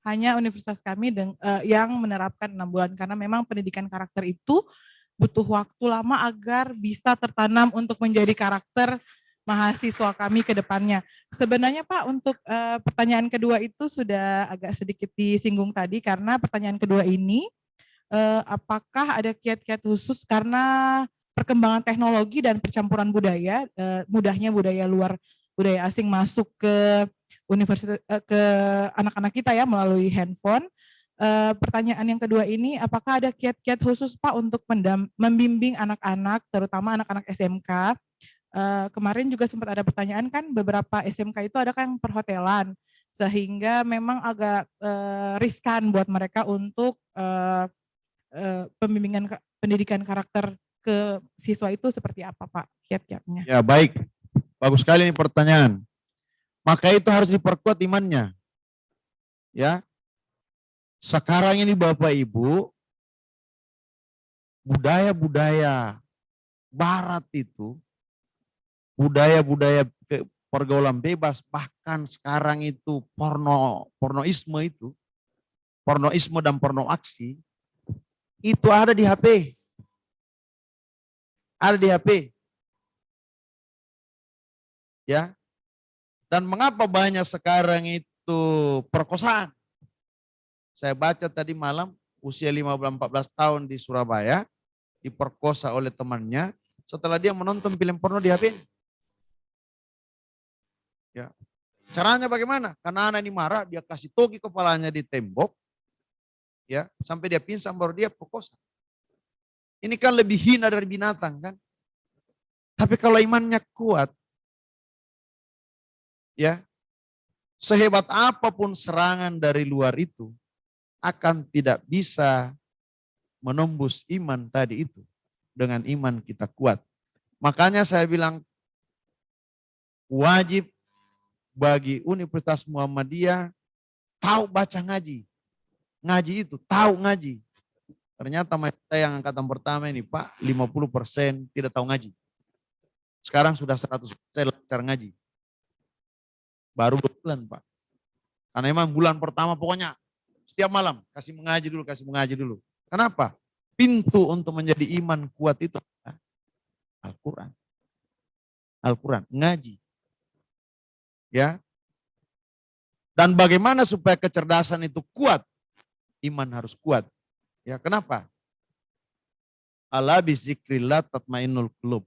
Hanya universitas kami yang menerapkan 6 bulan karena memang pendidikan karakter itu butuh waktu lama agar bisa tertanam untuk menjadi karakter mahasiswa kami ke depannya. Sebenarnya Pak untuk pertanyaan kedua itu sudah agak sedikit disinggung tadi karena pertanyaan kedua ini apakah ada kiat-kiat khusus karena perkembangan teknologi dan percampuran budaya, mudahnya budaya asing masuk ke universitas ke anak-anak kita ya melalui handphone. Pertanyaan yang kedua ini, apakah ada kiat-kiat khusus Pak untuk membimbing anak-anak, terutama anak-anak SMK? Kemarin juga sempat ada pertanyaan kan, beberapa SMK itu ada kan yang perhotelan, sehingga memang agak riskan buat mereka untuk pembimbingan pendidikan karakter ke siswa itu seperti apa Pak kiat-kiatnya? Ya baik, bagus sekali ini pertanyaan. Maka itu harus diperkuat imannya. Ya. Sekarang ini Bapak Ibu, budaya-budaya barat itu, budaya-budaya pergaulan bebas, bahkan sekarang itu pornoisme dan porno aksi, itu ada di HP. Ada di HP. Ya. Dan mengapa banyak sekarang itu perkosaan? Saya baca tadi malam, usia 15-14 tahun di Surabaya, diperkosa oleh temannya setelah dia menonton film porno di HP. Ya. Caranya bagaimana? Karena anak ini marah, dia kasih togi kepalanya di tembok, ya sampai dia pingsan baru dia perkosa. Ini kan lebih hina dari binatang kan? Tapi kalau imannya kuat, ya sehebat apapun serangan dari luar itu, akan tidak bisa menembus iman tadi itu. Dengan iman kita kuat. Makanya saya bilang wajib bagi Universitas Muhammadiyah tahu baca ngaji. Ngaji itu, tahu ngaji. Ternyata saya yang angkatan pertama ini Pak, 50% tidak tahu ngaji. Sekarang sudah 100% lancar ngaji. Baru bulan Pak. Karena memang bulan pertama pokoknya setiap malam kasih mengaji dulu. Kenapa? Pintu untuk menjadi iman kuat itu Al-Quran. Al-Quran, ngaji. Ya. Dan bagaimana supaya kecerdasan itu kuat? Iman harus kuat. Ya, kenapa? Ala bizikrillah tatmainnul qulub.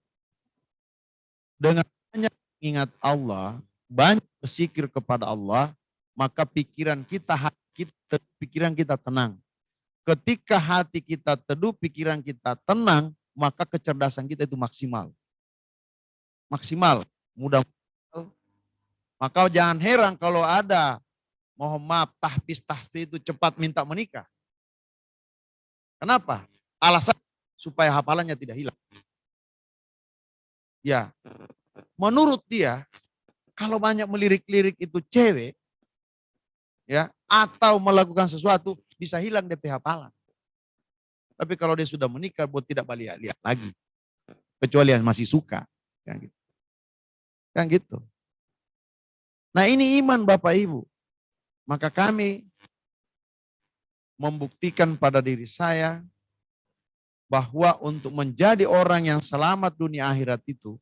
Dengan banyak ingat Allah, banyak berzikir kepada Allah, maka pikiran kita tenang. Ketika hati kita teduh, pikiran kita tenang, maka kecerdasan kita itu maksimal. Maksimal, mudah. Maka jangan heran kalau ada, mohon maaf, tahfiz itu cepat minta menikah. Kenapa? Alasan supaya hafalannya tidak hilang. Ya, menurut dia, kalau banyak melirik-lirik itu cewek, ya, atau melakukan sesuatu, bisa hilang DP hafalan. Tapi kalau dia sudah menikah, buat tidak lihat lagi. Kecuali yang masih suka. Kan gitu. Kan gitu. Nah ini iman Bapak Ibu. Maka kami membuktikan pada diri saya bahwa untuk menjadi orang yang selamat dunia akhirat itu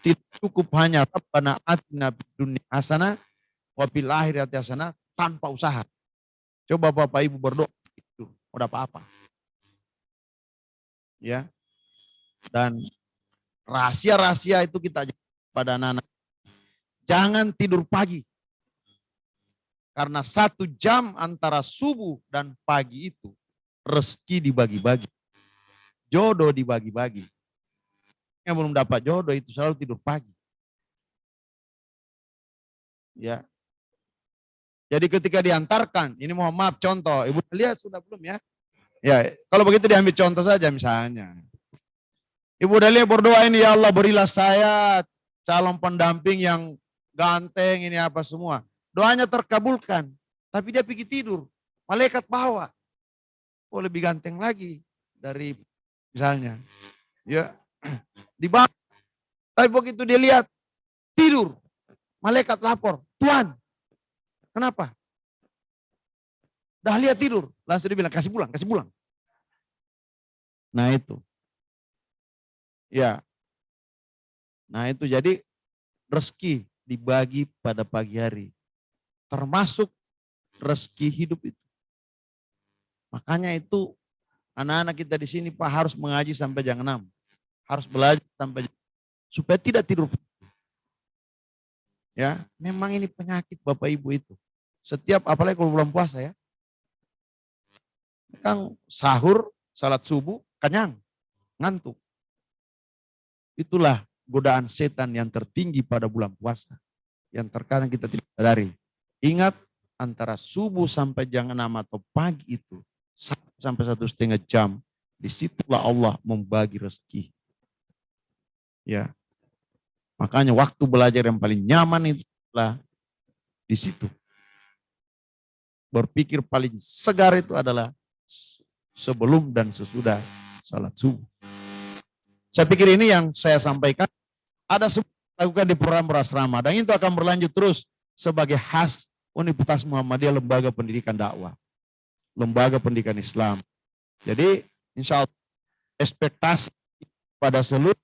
tidak cukup hanya Rabbana atina fid dunya hasanah wa fil akhirati hasanah tanpa usaha. Coba Bapak Ibu berdoa itu udah apa-apa. Ya. Dan rahasia-rahasia itu kita pada anak-anak. Jangan tidur pagi. Karena 1 jam antara subuh dan pagi itu rezeki dibagi-bagi. Jodoh dibagi-bagi. Yang belum dapat jodoh itu selalu tidur pagi. Ya. Jadi ketika diantarkan, ini mohon maaf contoh, Ibu lihat sudah belum ya? Ya, kalau begitu diambil contoh saja misalnya. Ibu Dalia berdoa ini, ya Allah berilah saya calon pendamping yang ganteng ini apa semua. Doanya terkabulkan, tapi dia pergi tidur. Malaikat bawa. Oh lebih ganteng lagi dari misalnya. Ya, dibawa. Tapi begitu dia lihat, tidur. Malaikat lapor, Tuhan, kenapa? Dah lihat tidur. Langsung dia bilang, kasih pulang. Nah itu. Ya. Nah itu jadi rezeki dibagi pada pagi hari. Termasuk rezeki hidup itu. Makanya itu anak-anak kita di sini Pak harus mengaji sampai jam 6. Harus belajar sampai supaya tidak tidur. Ya, memang ini penyakit Bapak Ibu itu. Setiap apalagi kalau bulan puasa ya. Kan sahur, salat subuh, kenyang, ngantuk. Itulah godaan setan yang tertinggi pada bulan puasa. Yang terkadang kita tidak sadari. Ingat antara subuh sampai jam 6 atau pagi itu. Sampai 1,5 jam. Disitulah Allah membagi rezeki. Ya. Makanya waktu belajar yang paling nyaman itulah di situ. Berpikir paling segar itu adalah sebelum dan sesudah salat subuh. Saya pikir ini yang saya sampaikan ada lakukan di program berasrama dan itu akan berlanjut terus sebagai khas Universitas Muhammadiyah Lembaga Pendidikan Dakwah, Lembaga Pendidikan Islam. Jadi insya Allah ekspektasi pada seluruh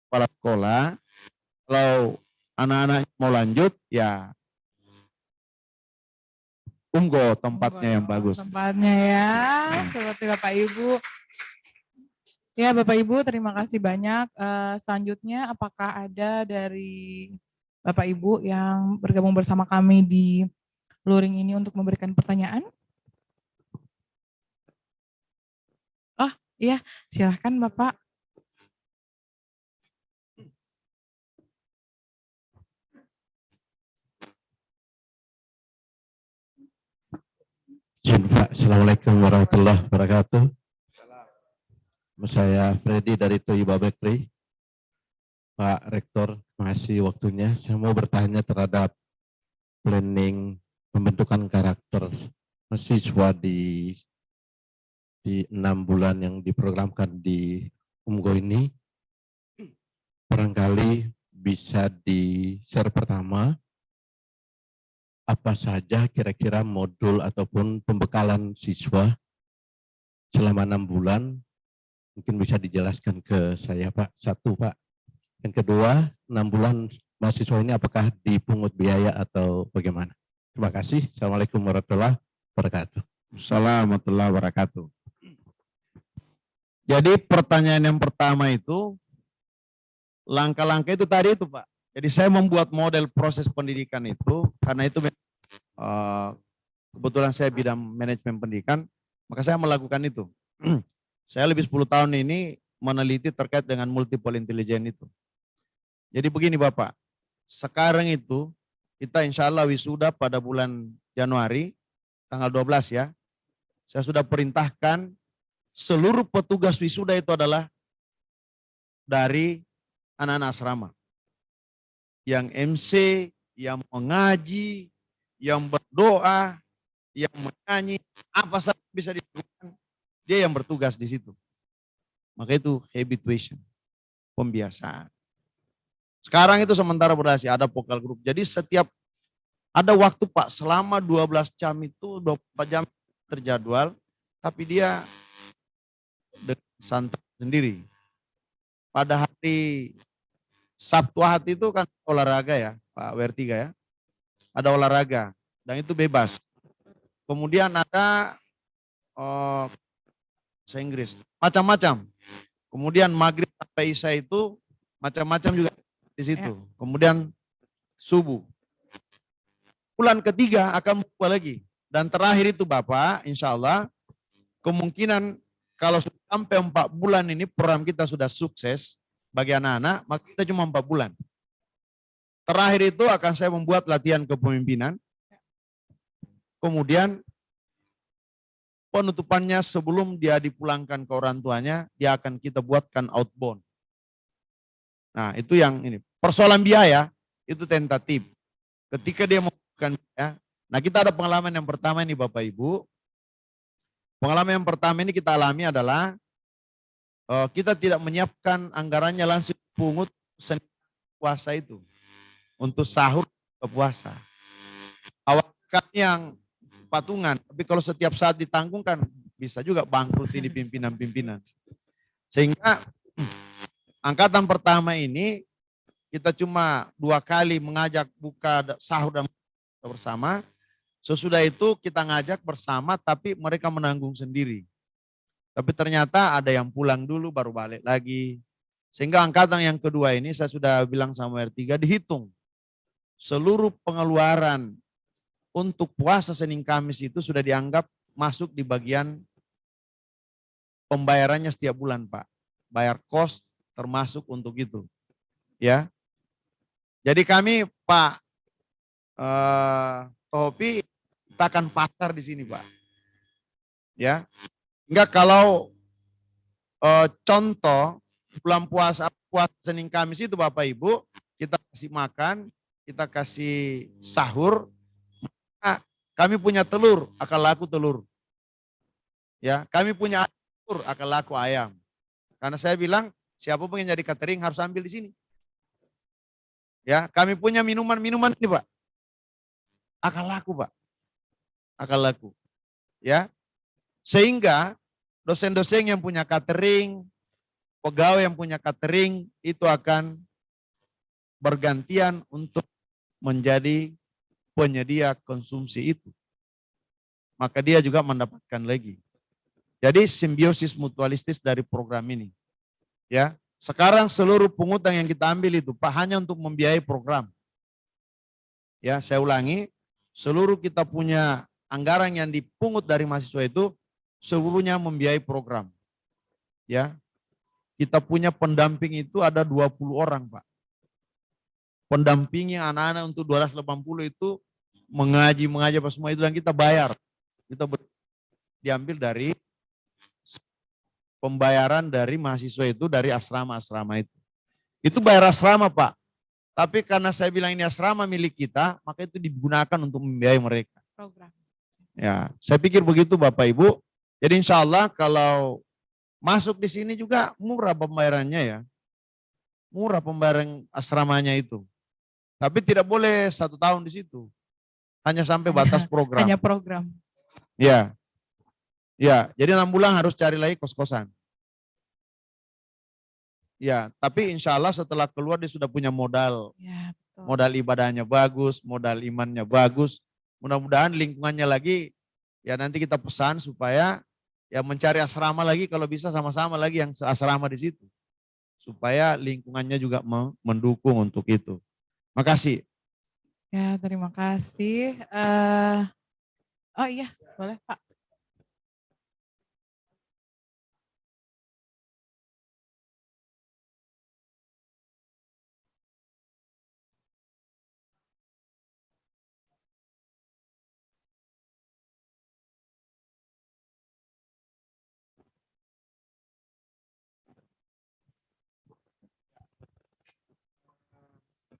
kepala sekolah kalau anak-anak mau lanjut ya tempatnya yang bagus. Tempatnya ya, seperti Bapak Ibu. Ya Bapak Ibu terima kasih banyak. Selanjutnya apakah ada dari Bapak Ibu yang bergabung bersama kami di luring ini untuk memberikan pertanyaan? Oh iya silahkan Bapak. Assalamualaikum warahmatullahi wabarakatuh. Saya Freddy dari Toyiba Bakery. Pak Rektor, masih waktunya. Saya mau bertanya terhadap planning pembentukan karakter mahasiswa di 6 bulan yang diprogramkan di UMGO ini. Barangkali bisa di-share pertama, apa saja kira-kira modul ataupun pembekalan siswa selama 6 bulan, mungkin bisa dijelaskan ke saya Pak. 1 Pak. Yang kedua, 6 bulan mahasiswa ini apakah dipungut biaya atau bagaimana? Terima kasih. Assalamualaikum warahmatullahi wabarakatuh. Assalamualaikum warahmatullahi wabarakatuh. Jadi pertanyaan yang pertama itu, langkah-langkah itu tadi itu Pak. Jadi saya membuat model proses pendidikan itu, karena itu kebetulan saya bidang manajemen pendidikan, maka saya melakukan itu. Saya lebih 10 tahun ini meneliti terkait dengan multiple intelligence itu. Jadi begini Bapak, sekarang itu kita insya Allah wisuda pada bulan Januari, tanggal 12 ya. Saya sudah perintahkan seluruh petugas wisuda itu adalah dari anak-anak asrama. Yang MC, yang mengaji, yang berdoa, yang menyanyi, apa saja bisa dilakukan, dia yang bertugas di situ. Maka itu habituation, pembiasaan. Sekarang itu sementara berdasi, ada vokal grup. Jadi setiap ada waktu Pak, selama 12 jam itu 24 jam terjadwal, tapi dia santai sendiri. Pada hari Sabtu Ahad itu kan olahraga ya, Pak WR3 ya. Ada olahraga, dan itu bebas. Kemudian ada bahasa Inggris, macam-macam. Kemudian maghrib sampai isya itu macam-macam juga di situ. Kemudian subuh. Bulan ketiga akan berubah lagi. Dan terakhir itu Bapak, insya Allah, kemungkinan kalau sampai 4 bulan ini program kita sudah sukses bagi anak-anak, maka kita cuma 4 bulan. Terakhir itu akan saya membuat latihan kepemimpinan. Kemudian penutupannya sebelum dia dipulangkan ke orang tuanya, dia akan kita buatkan outbound. Nah itu yang ini. Persoalan biaya, itu tentatif. Ketika dia membutuhkan biaya, nah kita ada pengalaman yang pertama ini Bapak Ibu. Pengalaman yang pertama ini kita alami adalah kita tidak menyiapkan anggarannya langsung pungut puasa itu. Untuk sahur ke puasa. Awal kami yang patungan, tapi kalau setiap saat ditanggung kan bisa juga bangkrut ini pimpinan-pimpinan. Sehingga angkatan pertama ini kita cuma 2 kali mengajak buka sahur dan bersama. Sesudah itu kita ngajak bersama tapi mereka menanggung sendiri. Tapi ternyata ada yang pulang dulu baru balik lagi. Sehingga angkatan yang kedua ini saya sudah bilang sama R3 dihitung. Seluruh pengeluaran untuk puasa Senin Kamis itu sudah dianggap masuk di bagian pembayarannya setiap bulan Pak. Bayar kos termasuk untuk itu. Ya. Jadi kami Pak Topi kita akan pasar di sini Pak. Ya. Enggak kalau contoh bulan puasa Senin Kamis itu Bapak Ibu kita kasih makan, kita kasih sahur, kami punya telur, akan laku telur. Ya, kami punya telur, akan laku ayam. Karena saya bilang, siapapun yang jadi catering harus ambil di sini. Ya, kami punya minuman-minuman ini, Pak. Akan laku, Pak. Akan laku. Ya. Sehingga dosen-dosen yang punya catering, pegawai yang punya catering itu akan bergantian untuk menjadi penyedia konsumsi itu. Maka dia juga mendapatkan lagi. Jadi simbiosis mutualistis dari program ini. Ya, sekarang seluruh pungutan yang kita ambil itu Pak hanya untuk membiayai program. Ya, saya ulangi, seluruh kita punya anggaran yang dipungut dari mahasiswa itu seluruhnya membiayai program. Ya. Kita punya pendamping itu ada 20 orang, Pak. Pendampingnya anak-anak untuk 280 itu mengaji apa semua itu dan kita bayar. Kita diambil dari pembayaran dari mahasiswa itu dari asrama-asrama itu. Itu bayar asrama, Pak. Tapi karena saya bilang ini asrama milik kita, maka itu digunakan untuk membiayai mereka. Program. Ya, saya pikir begitu Bapak Ibu. Jadi insya Allah kalau masuk di sini juga murah pembayarannya ya. Murah pembayaran asramanya itu. Tapi tidak boleh 1 tahun di situ. Hanya sampai batas program. Hanya program. Ya. Ya, jadi 6 bulan harus cari lagi kos-kosan. Ya, tapi insya Allah setelah keluar dia sudah punya modal. Ya, betul. Modal ibadahnya bagus, modal imannya bagus. Mudah-mudahan lingkungannya lagi, ya nanti kita pesan supaya ya mencari asrama lagi kalau bisa sama-sama lagi yang asrama di situ. Supaya lingkungannya juga mendukung untuk itu. Makasih. Ya, terima kasih. Oh iya, boleh Pak.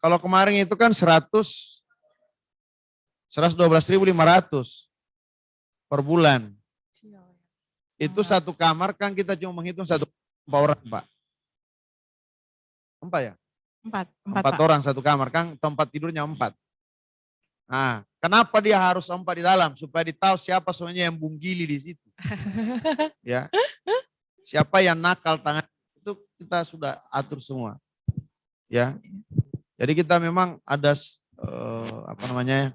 Kalau kemarin itu kan 112.500. per bulan. Itu Wah. satu kamar kan kita cuma menghitung satu orang, Pak. 4 ya? 4 4 Pak. orang satu kamar kan tempat tidurnya 4. Nah, kenapa dia harus 4 di dalam? Supaya ditahu siapa sebenarnya yang bunggili di situ. Ya. Siapa yang nakal tangan itu kita sudah atur semua. Ya. Jadi kita memang ada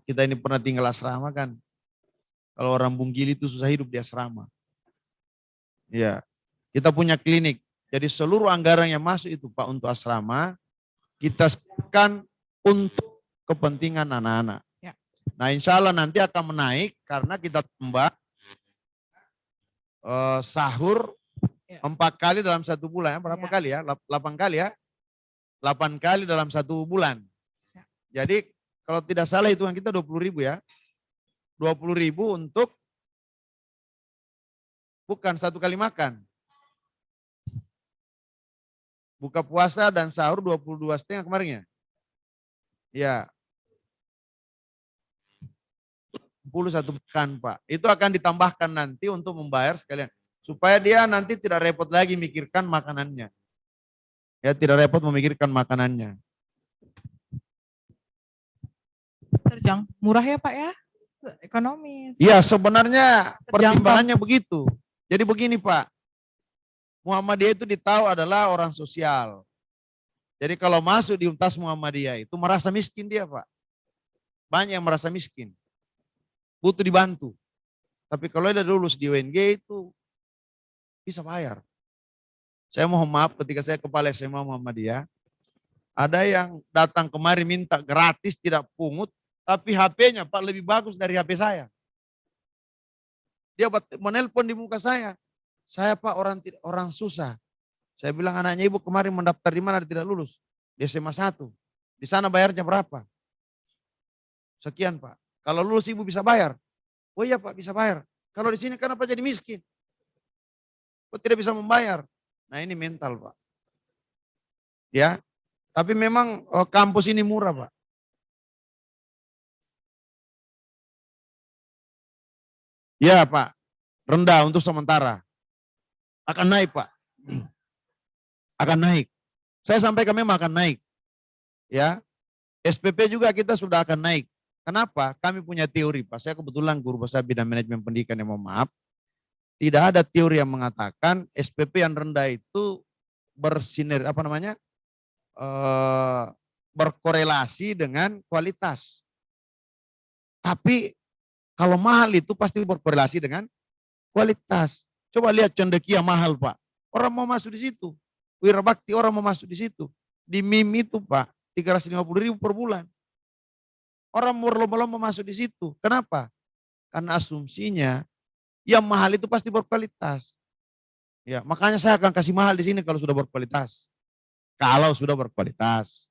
kita ini pernah tinggal asrama kan. Kalau orang bunggili itu susah hidup di asrama. Ya. Kita punya klinik. Jadi seluruh anggaran yang masuk itu Pak untuk asrama kita siapkan untuk kepentingan anak-anak. Ya. Nah insya Allah nanti akan menaik karena kita tambah sahur 4 kali dalam 1 bulan. Berapa Ya. kali ya? 8 kali ya? 8 kali dalam 1 bulan. Ya. Jadi kalau tidak salah hitungan kita 20.000 ya. 20.000 untuk bukan 1 kali makan. Buka puasa dan sahur 22,5 kemarin ya? Ya. 1 pekan Pak. Itu akan ditambahkan nanti untuk membayar sekalian. Supaya dia nanti tidak repot lagi mikirkan makanannya. Ya tidak repot memikirkan makanannya. Terjang, murah ya Pak ya? Ekonomis. Iya sebenarnya Terjangkau. pertimbangannya begitu. Jadi begini Pak. Muhammadiyah itu ditahu adalah orang sosial. Jadi kalau masuk di Untas Muhammadiyah itu merasa miskin dia Pak. Banyak yang merasa miskin. Butuh dibantu. Tapi kalau dia lulus di UNG itu bisa bayar. Saya mohon maaf ketika saya kepala SMA Muhammadiyah. Ada yang datang kemari minta gratis tidak pungut. Tapi HP-nya Pak lebih bagus dari HP saya. Dia menelpon di muka saya. Saya Pak orang susah. Saya bilang anaknya ibu kemarin mendaftar di mana tidak lulus. Di SMA 1. Di sana bayarnya berapa? Sekian Pak. Kalau lulus ibu bisa bayar. Oh iya Pak bisa bayar. Kalau di sini kenapa jadi miskin? Kok tidak bisa membayar? Nah ini mental Pak. Ya. Tapi memang kampus ini murah Pak. Ya Pak. Rendah untuk sementara. Akan naik Pak. Akan naik. Saya sampaikan memang akan naik. Ya. SPP juga kita sudah akan naik. Kenapa? Kami punya teori Pak. Saya kebetulan guru bahasa bidang manajemen pendidikan yang mohon maaf. Tidak ada teori yang mengatakan SPP yang rendah itu berkorelasi dengan kualitas. Tapi kalau mahal itu pasti berkorelasi dengan kualitas. Coba lihat cendekia mahal Pak. Orang mau masuk di situ. Wirabakti orang mau masuk di situ. Di MIM itu Pak, 350.000 per bulan. Orang berlomba-lomba masuk di situ. Kenapa? Karena asumsinya yang mahal itu pasti berkualitas. Ya, makanya saya akan kasih mahal di sini kalau sudah berkualitas. Kalau sudah berkualitas.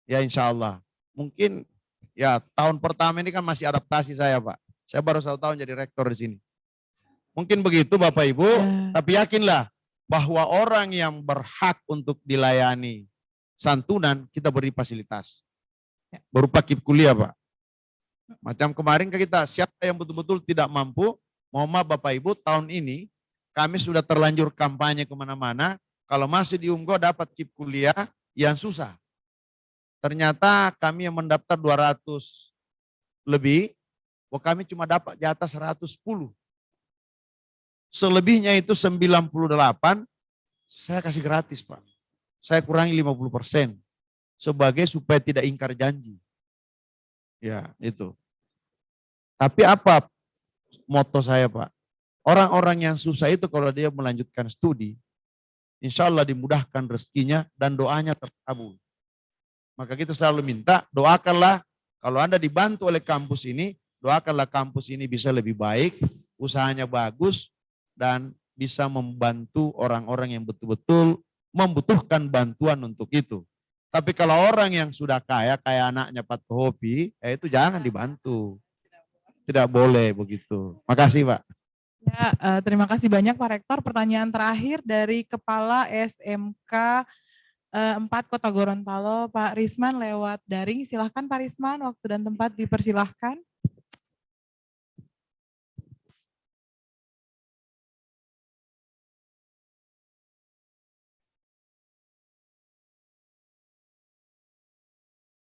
Ya insya Allah. Mungkin ya tahun pertama ini kan masih adaptasi saya Pak. Saya baru 1 tahun jadi rektor di sini. Mungkin begitu Bapak Ibu, tapi yakinlah bahwa orang yang berhak untuk dilayani santunan kita beri fasilitas. Berupa KIP kuliah Pak. Macam kemarin kita siapa yang betul-betul tidak mampu, mohon maaf Bapak Ibu tahun ini kami sudah terlanjur kampanye kemana-mana. Kalau masih di Unggul dapat KIP kuliah yang susah. Ternyata kami yang mendaftar 200 lebih, kami cuma dapat jatah 110. Selebihnya itu 98, saya kasih gratis Pak. Saya kurangi 50%. Sebagai supaya tidak ingkar janji. Ya itu. Tapi apa moto saya Pak? Orang-orang yang susah itu kalau dia melanjutkan studi, insya Allah dimudahkan rezekinya dan doanya terkabul. Maka kita selalu minta doakanlah kalau Anda dibantu oleh kampus ini, doakanlah kampus ini bisa lebih baik, usahanya bagus, dan bisa membantu orang-orang yang betul-betul membutuhkan bantuan untuk itu. Tapi kalau orang yang sudah kaya, kayak anaknya Pak Hopi, itu jangan dibantu. Tidak boleh begitu. Makasih Pak. Ya, terima kasih banyak Pak Rektor. Pertanyaan terakhir dari Kepala SMK 4 Kota Gorontalo, Pak Risman lewat daring. Silahkan Pak Risman, waktu dan tempat dipersilahkan.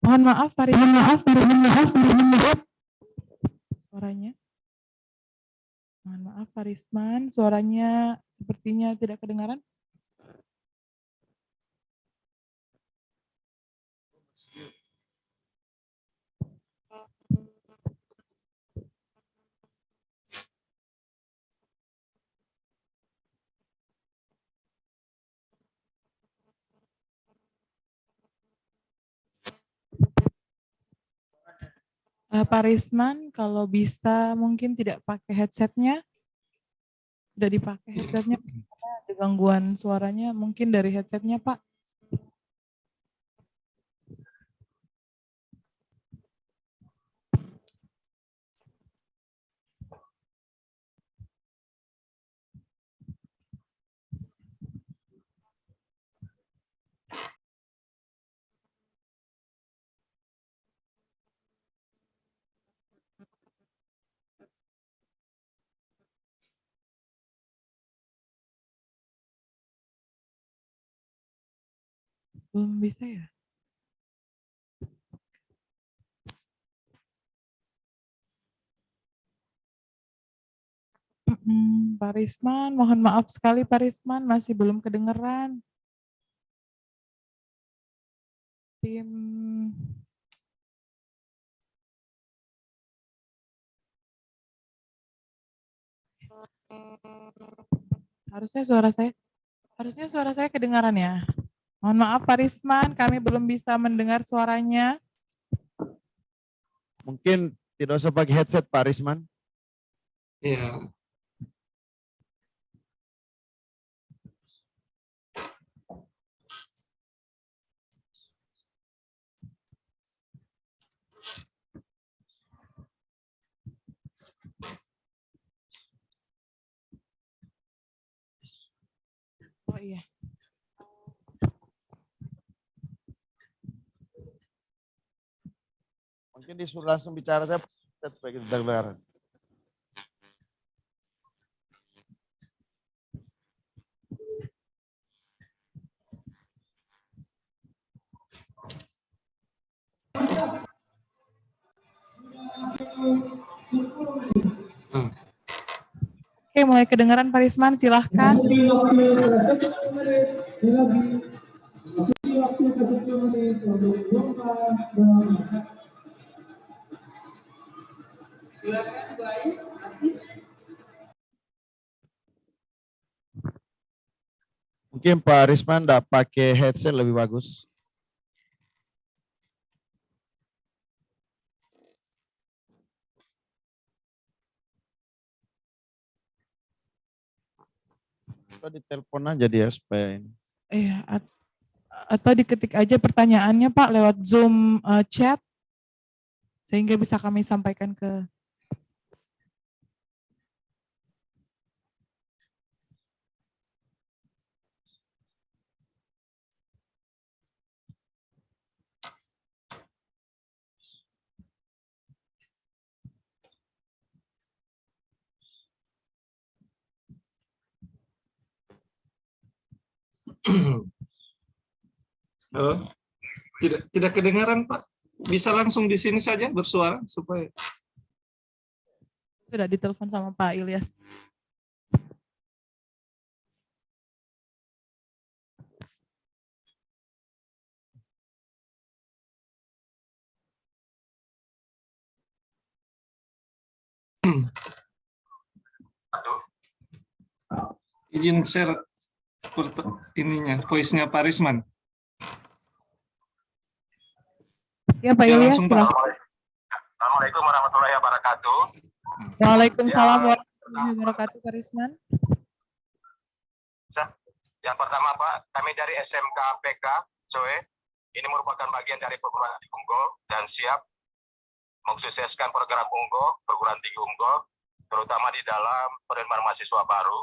Mohon maaf, suaranya. Mohon maaf, Pak Risman, suaranya sepertinya tidak kedengaran. Pak Risman, kalau bisa mungkin tidak pakai headsetnya, tidak dipakai headsetnya, ada gangguan suaranya mungkin dari headsetnya, Pak. Belum bisa ya? Pak Risman, mohon maaf sekali Pak Risman, masih belum kedengeran. Tim harusnya suara saya kedengaran ya. Mohon maaf Pak Risman, kami belum bisa mendengar suaranya. Mungkin tidak usah pakai headset Pak Risman. Iya. Oh iya. Mungkin disuruh langsung bicara saya supaya kita dengar. Oke, mulai kedengaran Pak Risman, silahkan. Mungkin Pak Risman enggak pakai headset lebih bagus. Atau ditelepon aja dia supaya ini. Iya, atau diketik aja pertanyaannya Pak lewat Zoom chat, sehingga bisa kami sampaikan ke. Halo, tidak kedengaran Pak. Bisa langsung di sini saja bersuara supaya. Sudah ditelepon sama Pak Ilyas. Izin share voice-nya Pak Risman. Ya Pak Ya, Ilyas, langsung, Pak. silahkan. Assalamualaikum warahmatullahi wabarakatuh. Waalaikumsalam warahmatullahi wabarakatuh Pak Risman. Yang pertama Pak, kami dari SMK PK Soe, ini merupakan bagian dari perguruan tinggi Unggul dan siap mensukseskan program Unggul, perguruan tinggi Unggul, terutama di dalam penerimaan mahasiswa baru.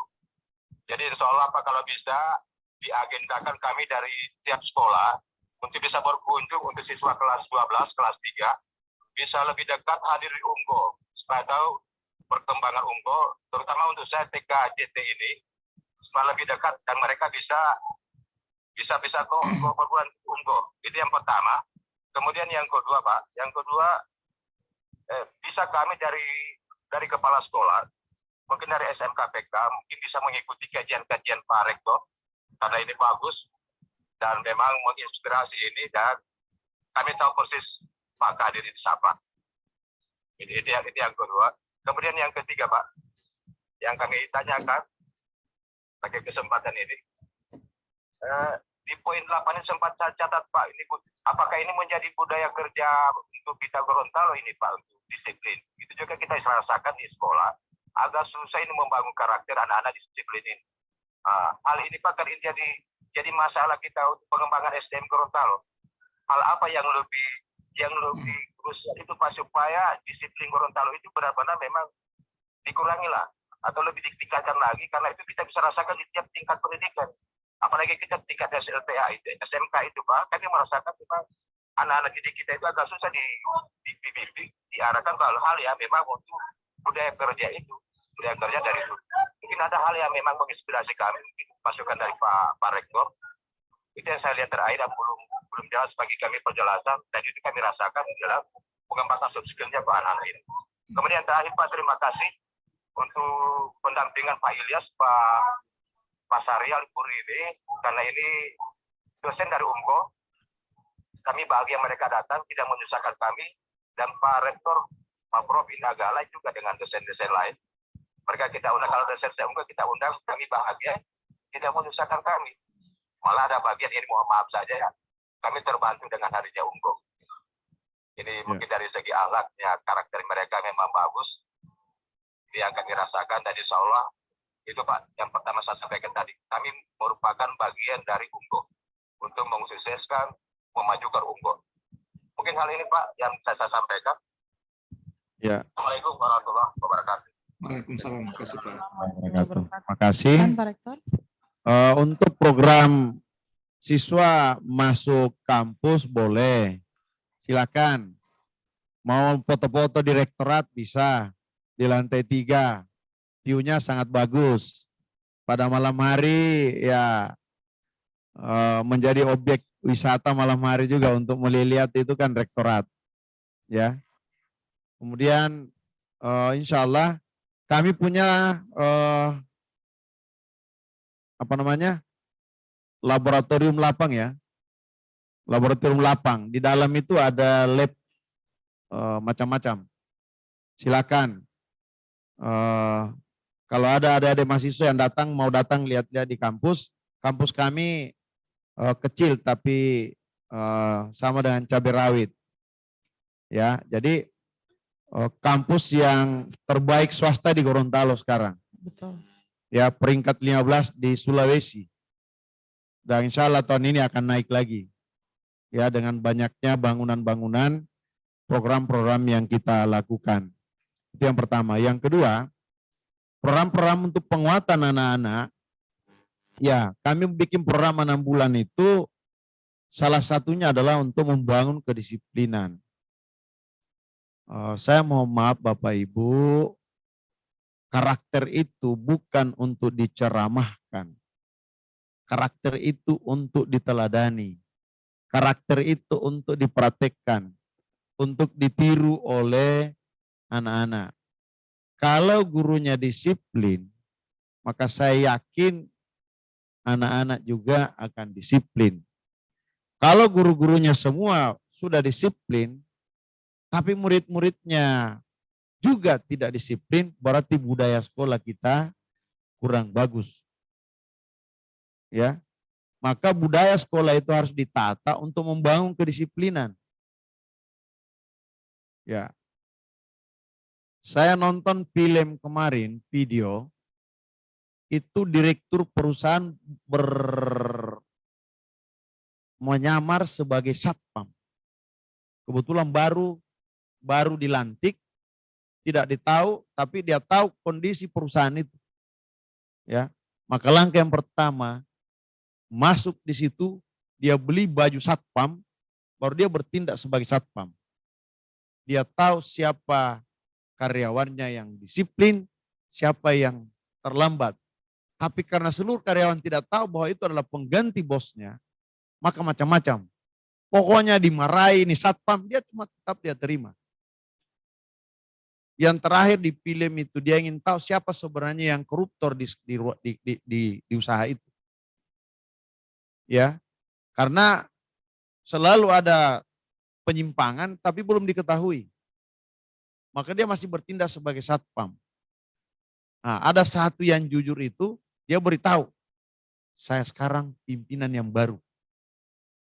Jadi insya Allah Pak, kalau bisa diagendakan kami dari tiap sekolah untuk bisa berkunjung untuk siswa kelas 12, kelas 3, bisa lebih dekat hadir di Unggul, supaya tahu perkembangan Unggul, terutama untuk saya TK JT ini, supaya lebih dekat dan mereka bisa ke perguruan Unggul. Itu yang pertama. Kemudian yang kedua Pak, bisa kami dari kepala sekolah, mungkin dari SMK PK, mungkin bisa mengikuti kajian-kajian Pak Rektor, karena ini bagus dan memang menginspirasi ini, dan kami tahu persis Pak Kadir itu siapa. Itu yang kedua. Kemudian yang ketiga Pak, yang kami tanyakan pakai kesempatan ini, di poin 8 ini sempat saya catat Pak, ini apakah ini menjadi budaya kerja untuk kita Gorontalo ini Pak, untuk disiplin. Itu juga kita rasakan di sekolah, agak susah ini membangun karakter anak-anak disiplin ini. Hal ini Pak kan ini jadi masalah kita untuk pengembangan SDM Gorontalo. Hal apa yang lebih krusial itu Pak, supaya disiplin Gorontalo itu benar-benar memang dikurangi lah, atau lebih ditingkatkan lagi, karena itu kita bisa rasakan di tiap tingkat pendidikan. Apalagi kita tingkat SLTA itu, SMK itu Pak, kami merasakan memang anak-anak didik kita itu agak susah diarahkan ke hal-hal yang memang untuk budaya kerja itu, budaya kerja dari dulu. Mungkin ada hal yang memang menginspirasi kami, mungkin masukan dari Pak Rektor. Itu yang saya lihat terakhir dan belum jelas bagi kami penjelasan, dan itu kami rasakan dalam pengembangan soft skill-nya Pak anak-anak ini. Kemudian terakhir Pak, terima kasih untuk pendampingan Pak Ilyas, Pak Syarial Puriwi, karena ini dosen dari UMGO. Kami bahagia mereka datang, tidak menyusahkan kami, dan Pak Rektor, Pak Prof Indagala juga dengan dosen-dosen lain. Mereka kita undang, kalau dosen UMGO kita undang, kami bahagia, tidak menyusahkan kami. Malah ada bagian ini, mohon maaf saja ya, kami terbantu dengan harinya UMGO. Ini mungkin dari segi alatnya, karakter mereka memang bagus, ini yang kami rasakan, dan insya Allah itu Pak, yang pertama saya sampaikan tadi, kami merupakan bagian dari UMGO untuk mensukseskan, memajukan UMGO. Mungkin hal ini Pak yang saya sampaikan. Ya. Assalamualaikum warahmatullahi wabarakatuh. Waalaikumsalam. Terima kasih Pak. Terima kasih. Pak Rektor. Untuk program siswa masuk kampus boleh, silakan. Mau foto-foto di rektorat bisa, di lantai 3. View-nya sangat bagus. Pada malam hari ya menjadi objek wisata malam hari juga untuk melihat itu kan rektorat. Ya. Kemudian insya Allah kami punya laboratorium lapang ya. Laboratorium lapang. Di dalam itu ada lab macam-macam. Silakan. Kalau ada adik-adik mahasiswa yang mau datang lihat-lihat di kampus kami kecil tapi sama dengan cabai rawit. Ya, jadi kampus yang terbaik swasta di Gorontalo sekarang. Betul. Ya, peringkat 15 di Sulawesi. Dan insya Allah tahun ini akan naik lagi. Ya, dengan banyaknya bangunan-bangunan, program-program yang kita lakukan. Itu yang pertama. Yang kedua, program-program untuk penguatan anak-anak, ya kami bikin program 6 bulan itu, salah satunya adalah untuk membangun kedisiplinan. Saya mohon maaf Bapak Ibu, karakter itu bukan untuk diceramahkan. Karakter itu untuk diteladani. Karakter itu untuk dipraktekkan, untuk ditiru oleh anak-anak. Kalau gurunya disiplin, maka saya yakin anak-anak juga akan disiplin. Kalau guru-gurunya semua sudah disiplin, tapi murid-muridnya juga tidak disiplin, berarti budaya sekolah kita kurang bagus. Ya, maka budaya sekolah itu harus ditata untuk membangun kedisiplinan. Ya, saya nonton film kemarin, video, itu direktur perusahaan menyamar sebagai satpam. Kebetulan baru dilantik, tidak ditahu, tapi dia tahu kondisi perusahaan itu. Ya, maka langkah yang pertama, masuk di situ, dia beli baju satpam, baru dia bertindak sebagai satpam. Dia tahu siapa karyawannya yang disiplin, siapa yang terlambat. Tapi karena seluruh karyawan tidak tahu bahwa itu adalah pengganti bosnya, maka macam-macam. Pokoknya dimarahi ini satpam, dia cuma tetap dia terima. Yang terakhir di film itu dia ingin tahu siapa sebenarnya yang koruptor di usaha itu. Ya, karena selalu ada penyimpangan tapi belum diketahui. Maka dia masih bertindak sebagai satpam. Nah, ada satu yang jujur itu, dia beritahu, saya sekarang pimpinan yang baru.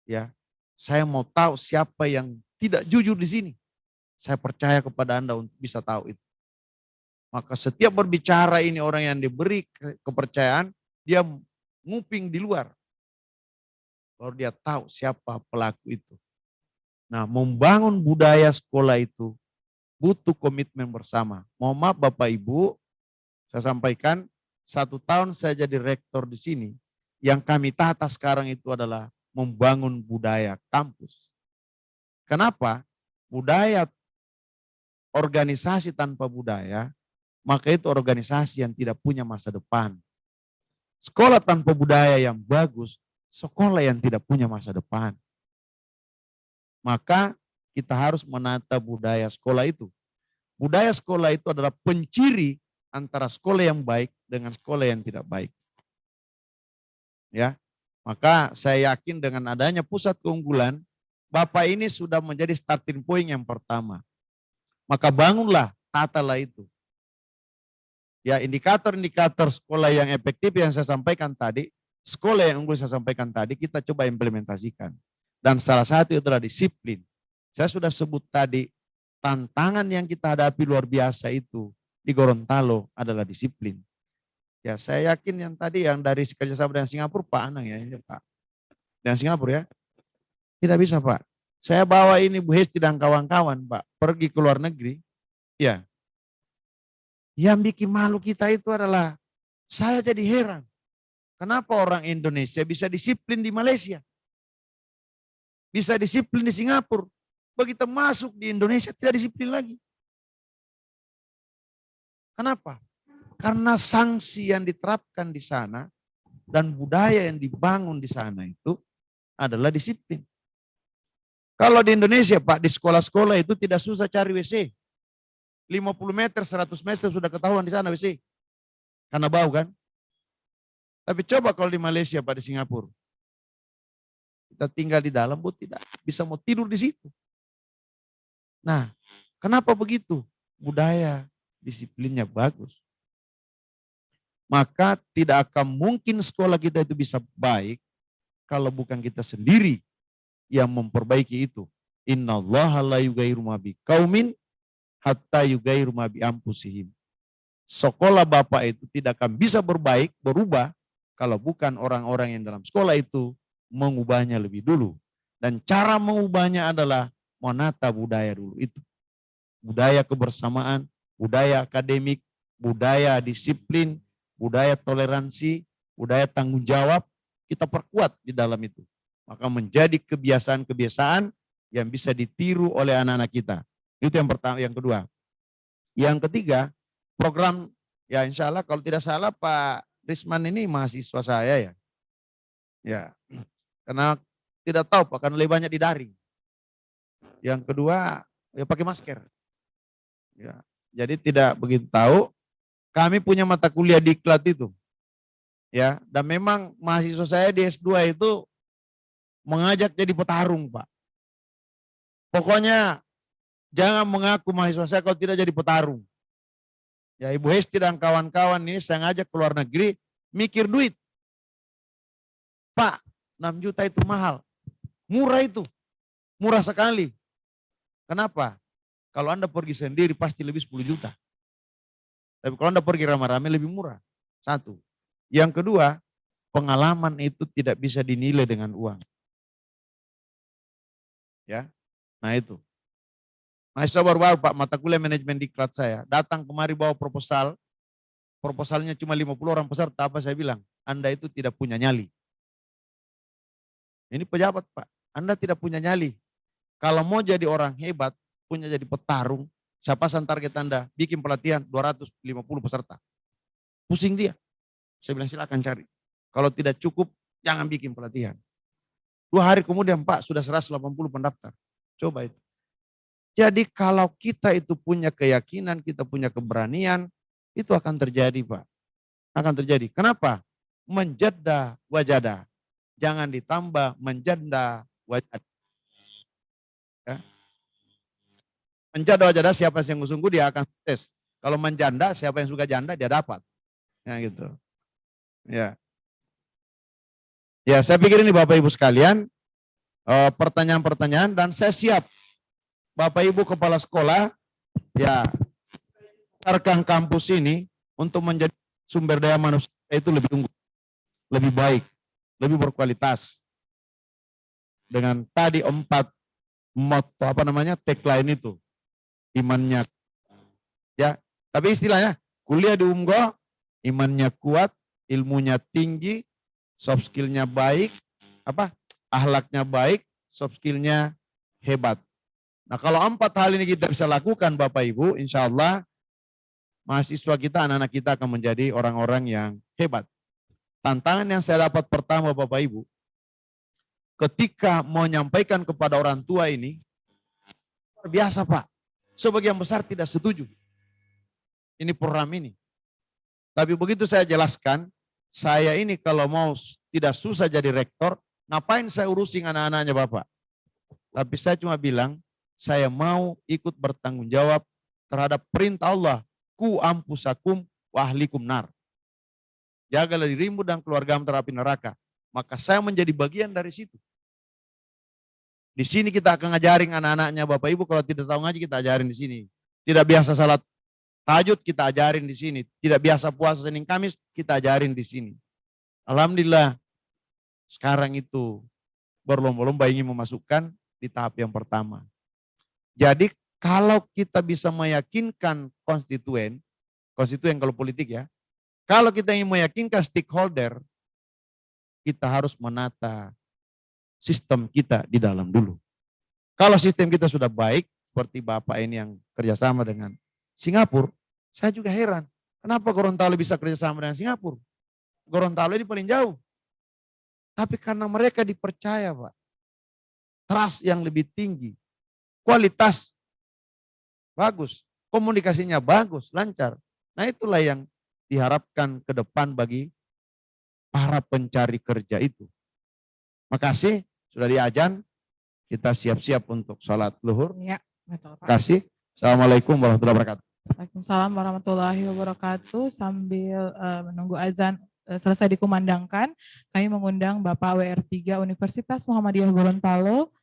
Ya, saya mau tahu siapa yang tidak jujur di sini. Saya percaya kepada Anda untuk bisa tahu itu. Maka setiap berbicara ini orang yang diberi kepercayaan, dia nguping di luar. Baru dia tahu siapa pelaku itu. Nah, membangun budaya sekolah itu butuh komitmen bersama. Mohon maaf Bapak Ibu, saya sampaikan 1 tahun saya jadi rektor di sini. Yang kami tata sekarang itu adalah membangun budaya kampus. Kenapa? Budaya organisasi tanpa budaya, maka itu organisasi yang tidak punya masa depan. Sekolah tanpa budaya yang bagus, sekolah yang tidak punya masa depan. Maka kita harus menata budaya sekolah itu. Budaya sekolah itu adalah penciri antara sekolah yang baik dengan sekolah yang tidak baik. Ya, maka saya yakin dengan adanya pusat keunggulan, Bapak ini sudah menjadi starting point yang pertama. Maka bangunlah, tatalah itu. Ya, indikator-indikator sekolah yang efektif yang saya sampaikan tadi, sekolah yang unggul saya sampaikan tadi, kita coba implementasikan. Dan salah satu itu adalah disiplin. Saya sudah sebut tadi, tantangan yang kita hadapi luar biasa itu di Gorontalo adalah disiplin. Ya, saya yakin yang tadi yang dari kerjasama dengan Singapura, Pak Anang ya, ini Pak. Dengan Singapura ya, tidak bisa Pak. Saya bawa ini Bu Hesti dan kawan-kawan Pak, pergi ke luar negeri. Ya, yang bikin malu kita itu adalah, saya jadi heran. Kenapa orang Indonesia bisa disiplin di Malaysia? Bisa disiplin di Singapura. Begitu masuk di Indonesia tidak disiplin lagi. Kenapa? Karena sanksi yang diterapkan di sana dan budaya yang dibangun di sana itu adalah disiplin. Kalau di Indonesia Pak, di sekolah-sekolah itu tidak susah cari WC. 50 meter, 100 meter sudah ketahuan di sana WC. Karena bau kan. Tapi coba kalau di Malaysia Pak, di Singapura. Kita tinggal di dalam, Bu, tidak bisa mau tidur di situ. Nah, kenapa begitu? Budaya disiplinnya bagus. Maka tidak akan mungkin sekolah kita itu bisa baik kalau bukan kita sendiri yang memperbaiki itu. Innallaha la yughayyiru ma biqaumin hatta yughayyiru ma bi anfusihim. Sekolah Bapak itu tidak akan bisa berubah kalau bukan orang-orang yang dalam sekolah itu mengubahnya lebih dulu. Dan cara mengubahnya adalah menata budaya dulu itu. Budaya kebersamaan, budaya akademik, budaya disiplin, budaya toleransi, budaya tanggung jawab, kita perkuat di dalam itu. Maka menjadi kebiasaan-kebiasaan yang bisa ditiru oleh anak-anak kita. Itu yang pertama, yang kedua. Yang ketiga, program, ya insya Allah kalau tidak salah Pak Risman ini mahasiswa saya ya. Ya, karena tidak tahu Pak, karena lebih banyak di daring. Yang kedua, ya pakai masker. Ya, jadi tidak begitu tahu. Kami punya mata kuliah diklat itu. Ya, dan memang mahasiswa saya di S2 itu mengajak jadi petarung, Pak. Pokoknya jangan mengaku mahasiswa saya kalau tidak jadi petarung. Ya, Ibu Hesti dan kawan-kawan ini saya ngajak ke luar negeri, mikir duit. Pak, 6 juta itu mahal. Murah itu. Murah sekali. Kenapa? Kalau Anda pergi sendiri pasti lebih 10 juta. Tapi kalau Anda pergi rame-rame lebih murah. Satu. Yang kedua, pengalaman itu tidak bisa dinilai dengan uang. Ya, nah itu. Mahasiswa baru-baru Pak, mata kuliah manajemen diklat saya, datang kemari bawa proposal, proposalnya cuma 50 orang peserta, apa saya bilang? Anda itu tidak punya nyali. Ini pejabat Pak, Anda tidak punya nyali. Kalau mau jadi orang hebat, punya jadi petarung, saya pasang target Anda, bikin pelatihan 250 peserta. Pusing dia. Saya bilang silakan cari. Kalau tidak cukup, jangan bikin pelatihan. 2 hari kemudian Pak sudah 180 pendaftar. Coba itu. Jadi kalau kita itu punya keyakinan, kita punya keberanian, itu akan terjadi Pak. Akan terjadi. Kenapa? Menjada wajada. Jangan ditambah menjanda wajada. Ya. Menjada wajada siapa yang sungguh dia akan sukses. Kalau menjanda siapa yang suka janda dia dapat. Ya gitu. Ya. Ya saya pikir ini Bapak Ibu sekalian pertanyaan-pertanyaan dan saya siap Bapak Ibu kepala sekolah ya rekan kampus ini untuk menjadi sumber daya manusia itu lebih unggul, lebih baik, lebih berkualitas. Dengan tadi 4 motto tagline itu. Imannya ya, tapi istilahnya kuliah di Unggul, imannya kuat, ilmunya tinggi, soft skillnya baik, akhlaknya baik, soft skillnya hebat. Nah kalau 4 hal ini kita bisa lakukan Bapak Ibu, insya Allah mahasiswa kita, anak-anak kita akan menjadi orang-orang yang hebat. Tantangan yang saya dapat pertama Bapak Ibu, ketika mau menyampaikan kepada orang tua ini, luar biasa Pak, sebagian besar tidak setuju. Ini program ini. Tapi begitu saya jelaskan, saya ini kalau mau tidak susah jadi rektor, ngapain saya urusin anak-anaknya Bapak? Tapi saya cuma bilang, saya mau ikut bertanggung jawab terhadap perintah Allah. Ku ampusakum wa ahlikum nar. Jagalah dirimu dan keluargamu terhadap neraka. Maka saya menjadi bagian dari situ. Di sini kita akan ngajarin anak-anaknya Bapak Ibu, kalau tidak tahu ngaji kita ajarin di sini. Tidak biasa salat tahajud kita ajarin di sini. Tidak biasa puasa Senin Kamis kita ajarin di sini. Alhamdulillah sekarang itu berlomba-lomba ingin memasukkan di tahap yang pertama. Jadi kalau kita bisa meyakinkan konstituen kalau politik ya, kalau kita ingin meyakinkan stakeholder, kita harus menata sistem kita di dalam dulu. Kalau sistem kita sudah baik, seperti Bapak ini yang kerjasama dengan Singapura, saya juga heran. Kenapa Gorontalo bisa kerjasama dengan Singapura? Gorontalo ini paling jauh. Tapi karena mereka dipercaya Pak. Trust yang lebih tinggi. Kualitas bagus. Komunikasinya bagus, lancar. Nah itulah yang diharapkan ke depan bagi para pencari kerja itu. Makasih sudah diajan. Kita siap-siap untuk sholat luhur. Ya, betul Pak. Terima kasih. Assalamualaikum warahmatullahi wabarakatuh. Waalaikumsalam warahmatullahi wabarakatuh. Sambil menunggu azan selesai dikumandangkan, kami mengundang Bapak WR3 Universitas Muhammadiyah Gorontalo,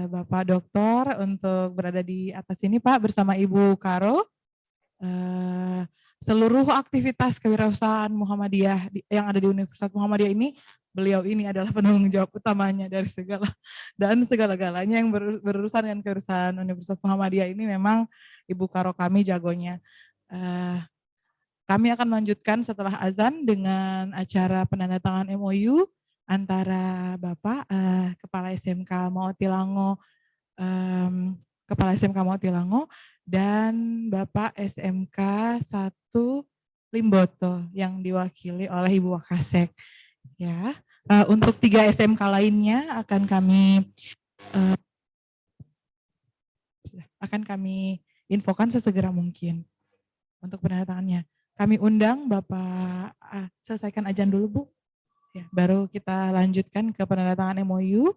Bapak Doktor untuk berada di atas ini Pak bersama Ibu Karo. Seluruh aktivitas kewirausahaan Muhammadiyah yang ada di Universitas Muhammadiyah ini, beliau ini adalah penanggung jawab utamanya dari segala-galanya yang berurusan dengan kewirausahaan Universitas Muhammadiyah ini. Memang Ibu Karo kami jagonya. Kami akan melanjutkan setelah azan dengan acara penandatangan MOU antara Bapak Kepala SMK Maotilango, Kepala SMK Maotilango dan Bapak SMK 1 Limboto yang diwakili oleh Ibu Wakasek. Ya, untuk 3 SMK lainnya akan kami infokan sesegera mungkin untuk penandatangannya. Kami undang Bapak, selesaikan ajan dulu Bu, ya, baru kita lanjutkan ke penandatangan MOU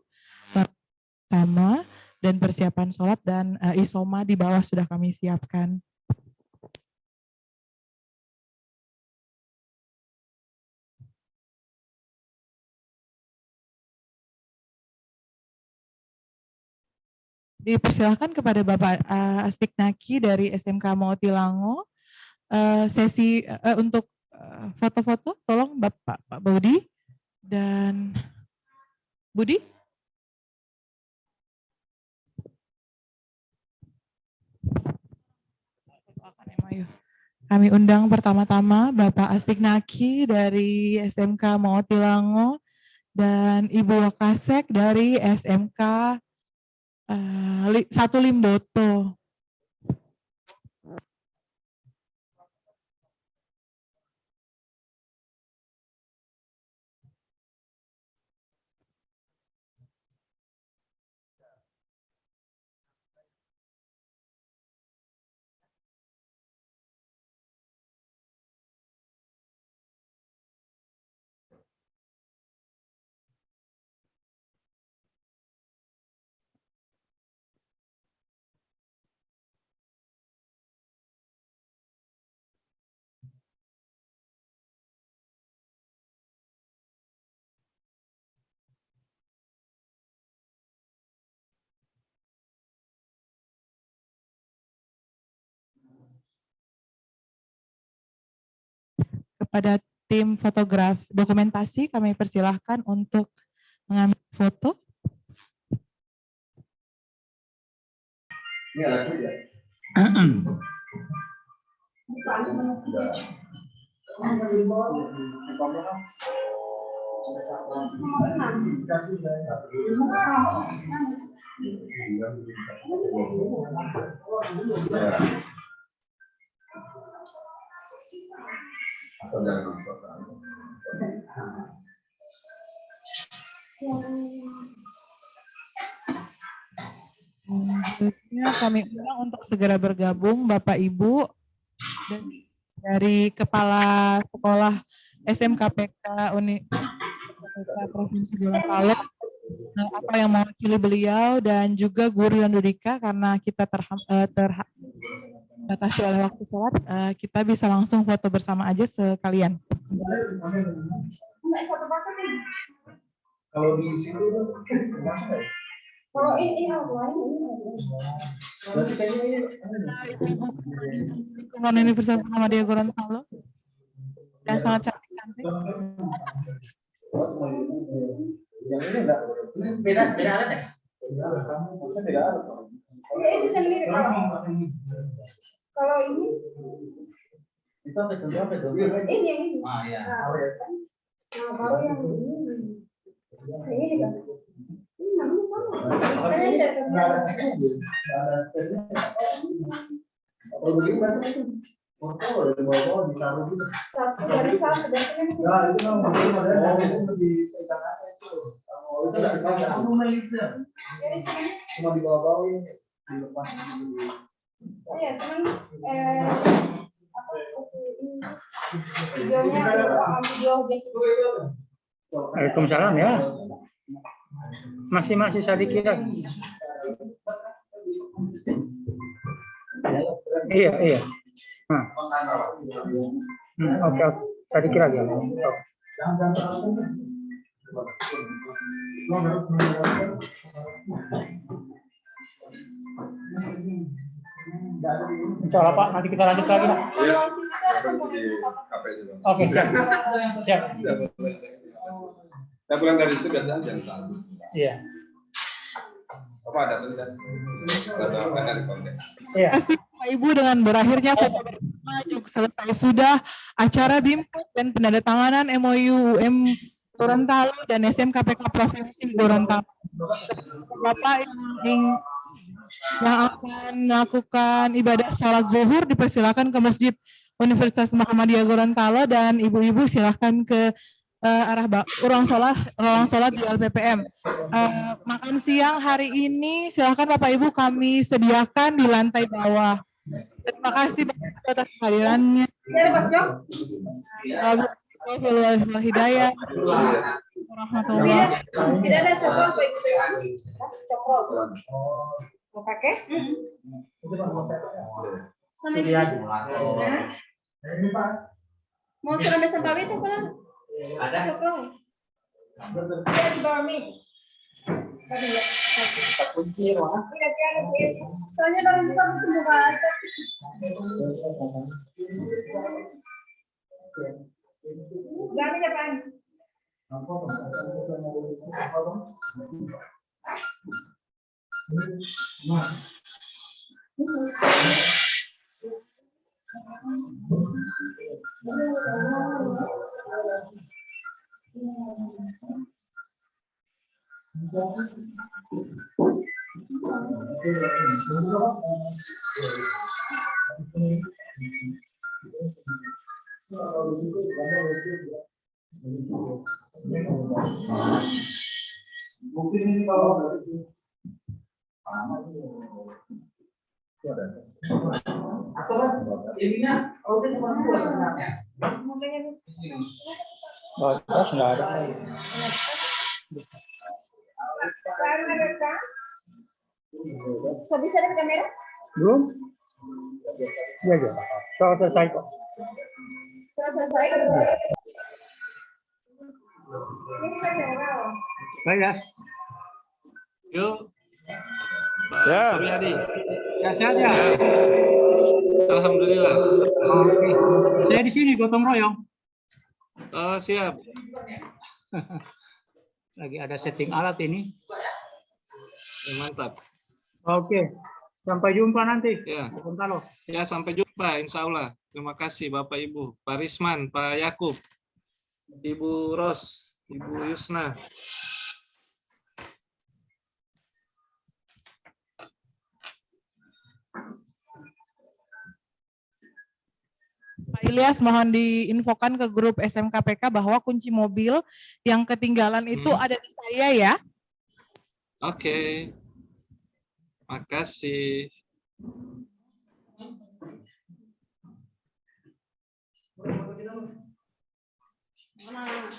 sama dan persiapan sholat dan isoma di bawah sudah kami siapkan. Dipersilahkan kepada Bapak Astiknaki dari SMK Maotilango, sesi untuk foto-foto, tolong Bapak Budi dan Budi. Kami undang pertama-tama Bapak Astiknaki dari SMK Maotilango dan Ibu Wakasek dari SMK 1 Limboto. pada tim fotograf dokumentasi, kami persilahkan untuk mengambil foto. Selanjutnya kami undang untuk segera bergabung Bapak Ibu dan dari Kepala Sekolah SMKPK Provinsi Gorontalo, apa yang mewakili beliau dan juga guru dan Dudika, karena kita terbatasi oleh waktu sholat, kita bisa langsung foto bersama aja sekalian. Kalau di situ kalau ini outline lingkungan Universitas Muhammadiyah Gorontalo yang sangat cantik. yang ini enggak beda alat ya? Beda alat. Ini sendiri kalau ini itu apa itu? Ini yang ini. Ah ya. Nah, baru yang ini. Ini juga. Ini namanya sama. Kalau begini foto di bawah ditaruh gitu. Satu dari satu dan ini. Ya itu namanya di tangan itu. Oh itu enggak dipasang. Cuma di bawah ini dilepas gitu. Oh ya, teman apa ini videonya video guys. Waalaikumsalam ya. Masih saya dikira. Iya. Nah. Oke. Tadi kira ya. Insya Allah Pak, nanti kita lanjut lagi. Oke, siap. Saya pulang dari situ biasanya jam 1. Iya. Apa ada tulisan? Ada apa dari konten? Iya. Bapak Ibu, dengan berakhirnya foto bersama juga selesai sudah acara BIMPUT dan penandatanganan MOU UM Gorontalo dan SMKPK Provinsi Gorontalo. Bapak yang akan melakukan ibadah sholat zuhur dipersilakan ke Masjid Universitas Muhammadiyah Gorontalo, dan ibu-ibu silakan ke arah ruang sholat di LPPM. Makan siang hari ini silakan Bapak Ibu kami sediakan di lantai bawah. Terima kasih atas kehadirannya. Wabillahi hidayah. Warahmatullahi. Tidak ada coklat Pak Ibu. Coklat. Mau pakai? Sama ini. Mau surat besan pamit apa lah? Ada. Coklat. Ada di bawah mie. Tadi ya. Kunci mana? Soalnya baru buka tunggu bahasa. Gak depan. Mungkin ini kalau atau kan ininya udah cuma 2 sebenarnya. Terus nggak ada. Kok bisa ada kamera? Belum? Iya. Soal selesai kok. Selesai. Baik ya. Yuk, Pak Suryadi. Sehat-sehat ya. Alhamdulillah. Oke. Saya di sini gotong royong. Oh, siap. Lagi ada setting alat ini. Ya, mantap. Oke, sampai jumpa nanti. Ya. Sebentar loh. Ya, sampai jumpa insya Allah. Terima kasih Bapak Ibu, Pak Risman, Pak Yakub, Ibu Ros, Ibu Yusna. Pak Ilyas, mohon diinfokan ke grup SMKPK bahwa kunci mobil yang ketinggalan itu ada di saya ya. Oke. Makasih. Mana?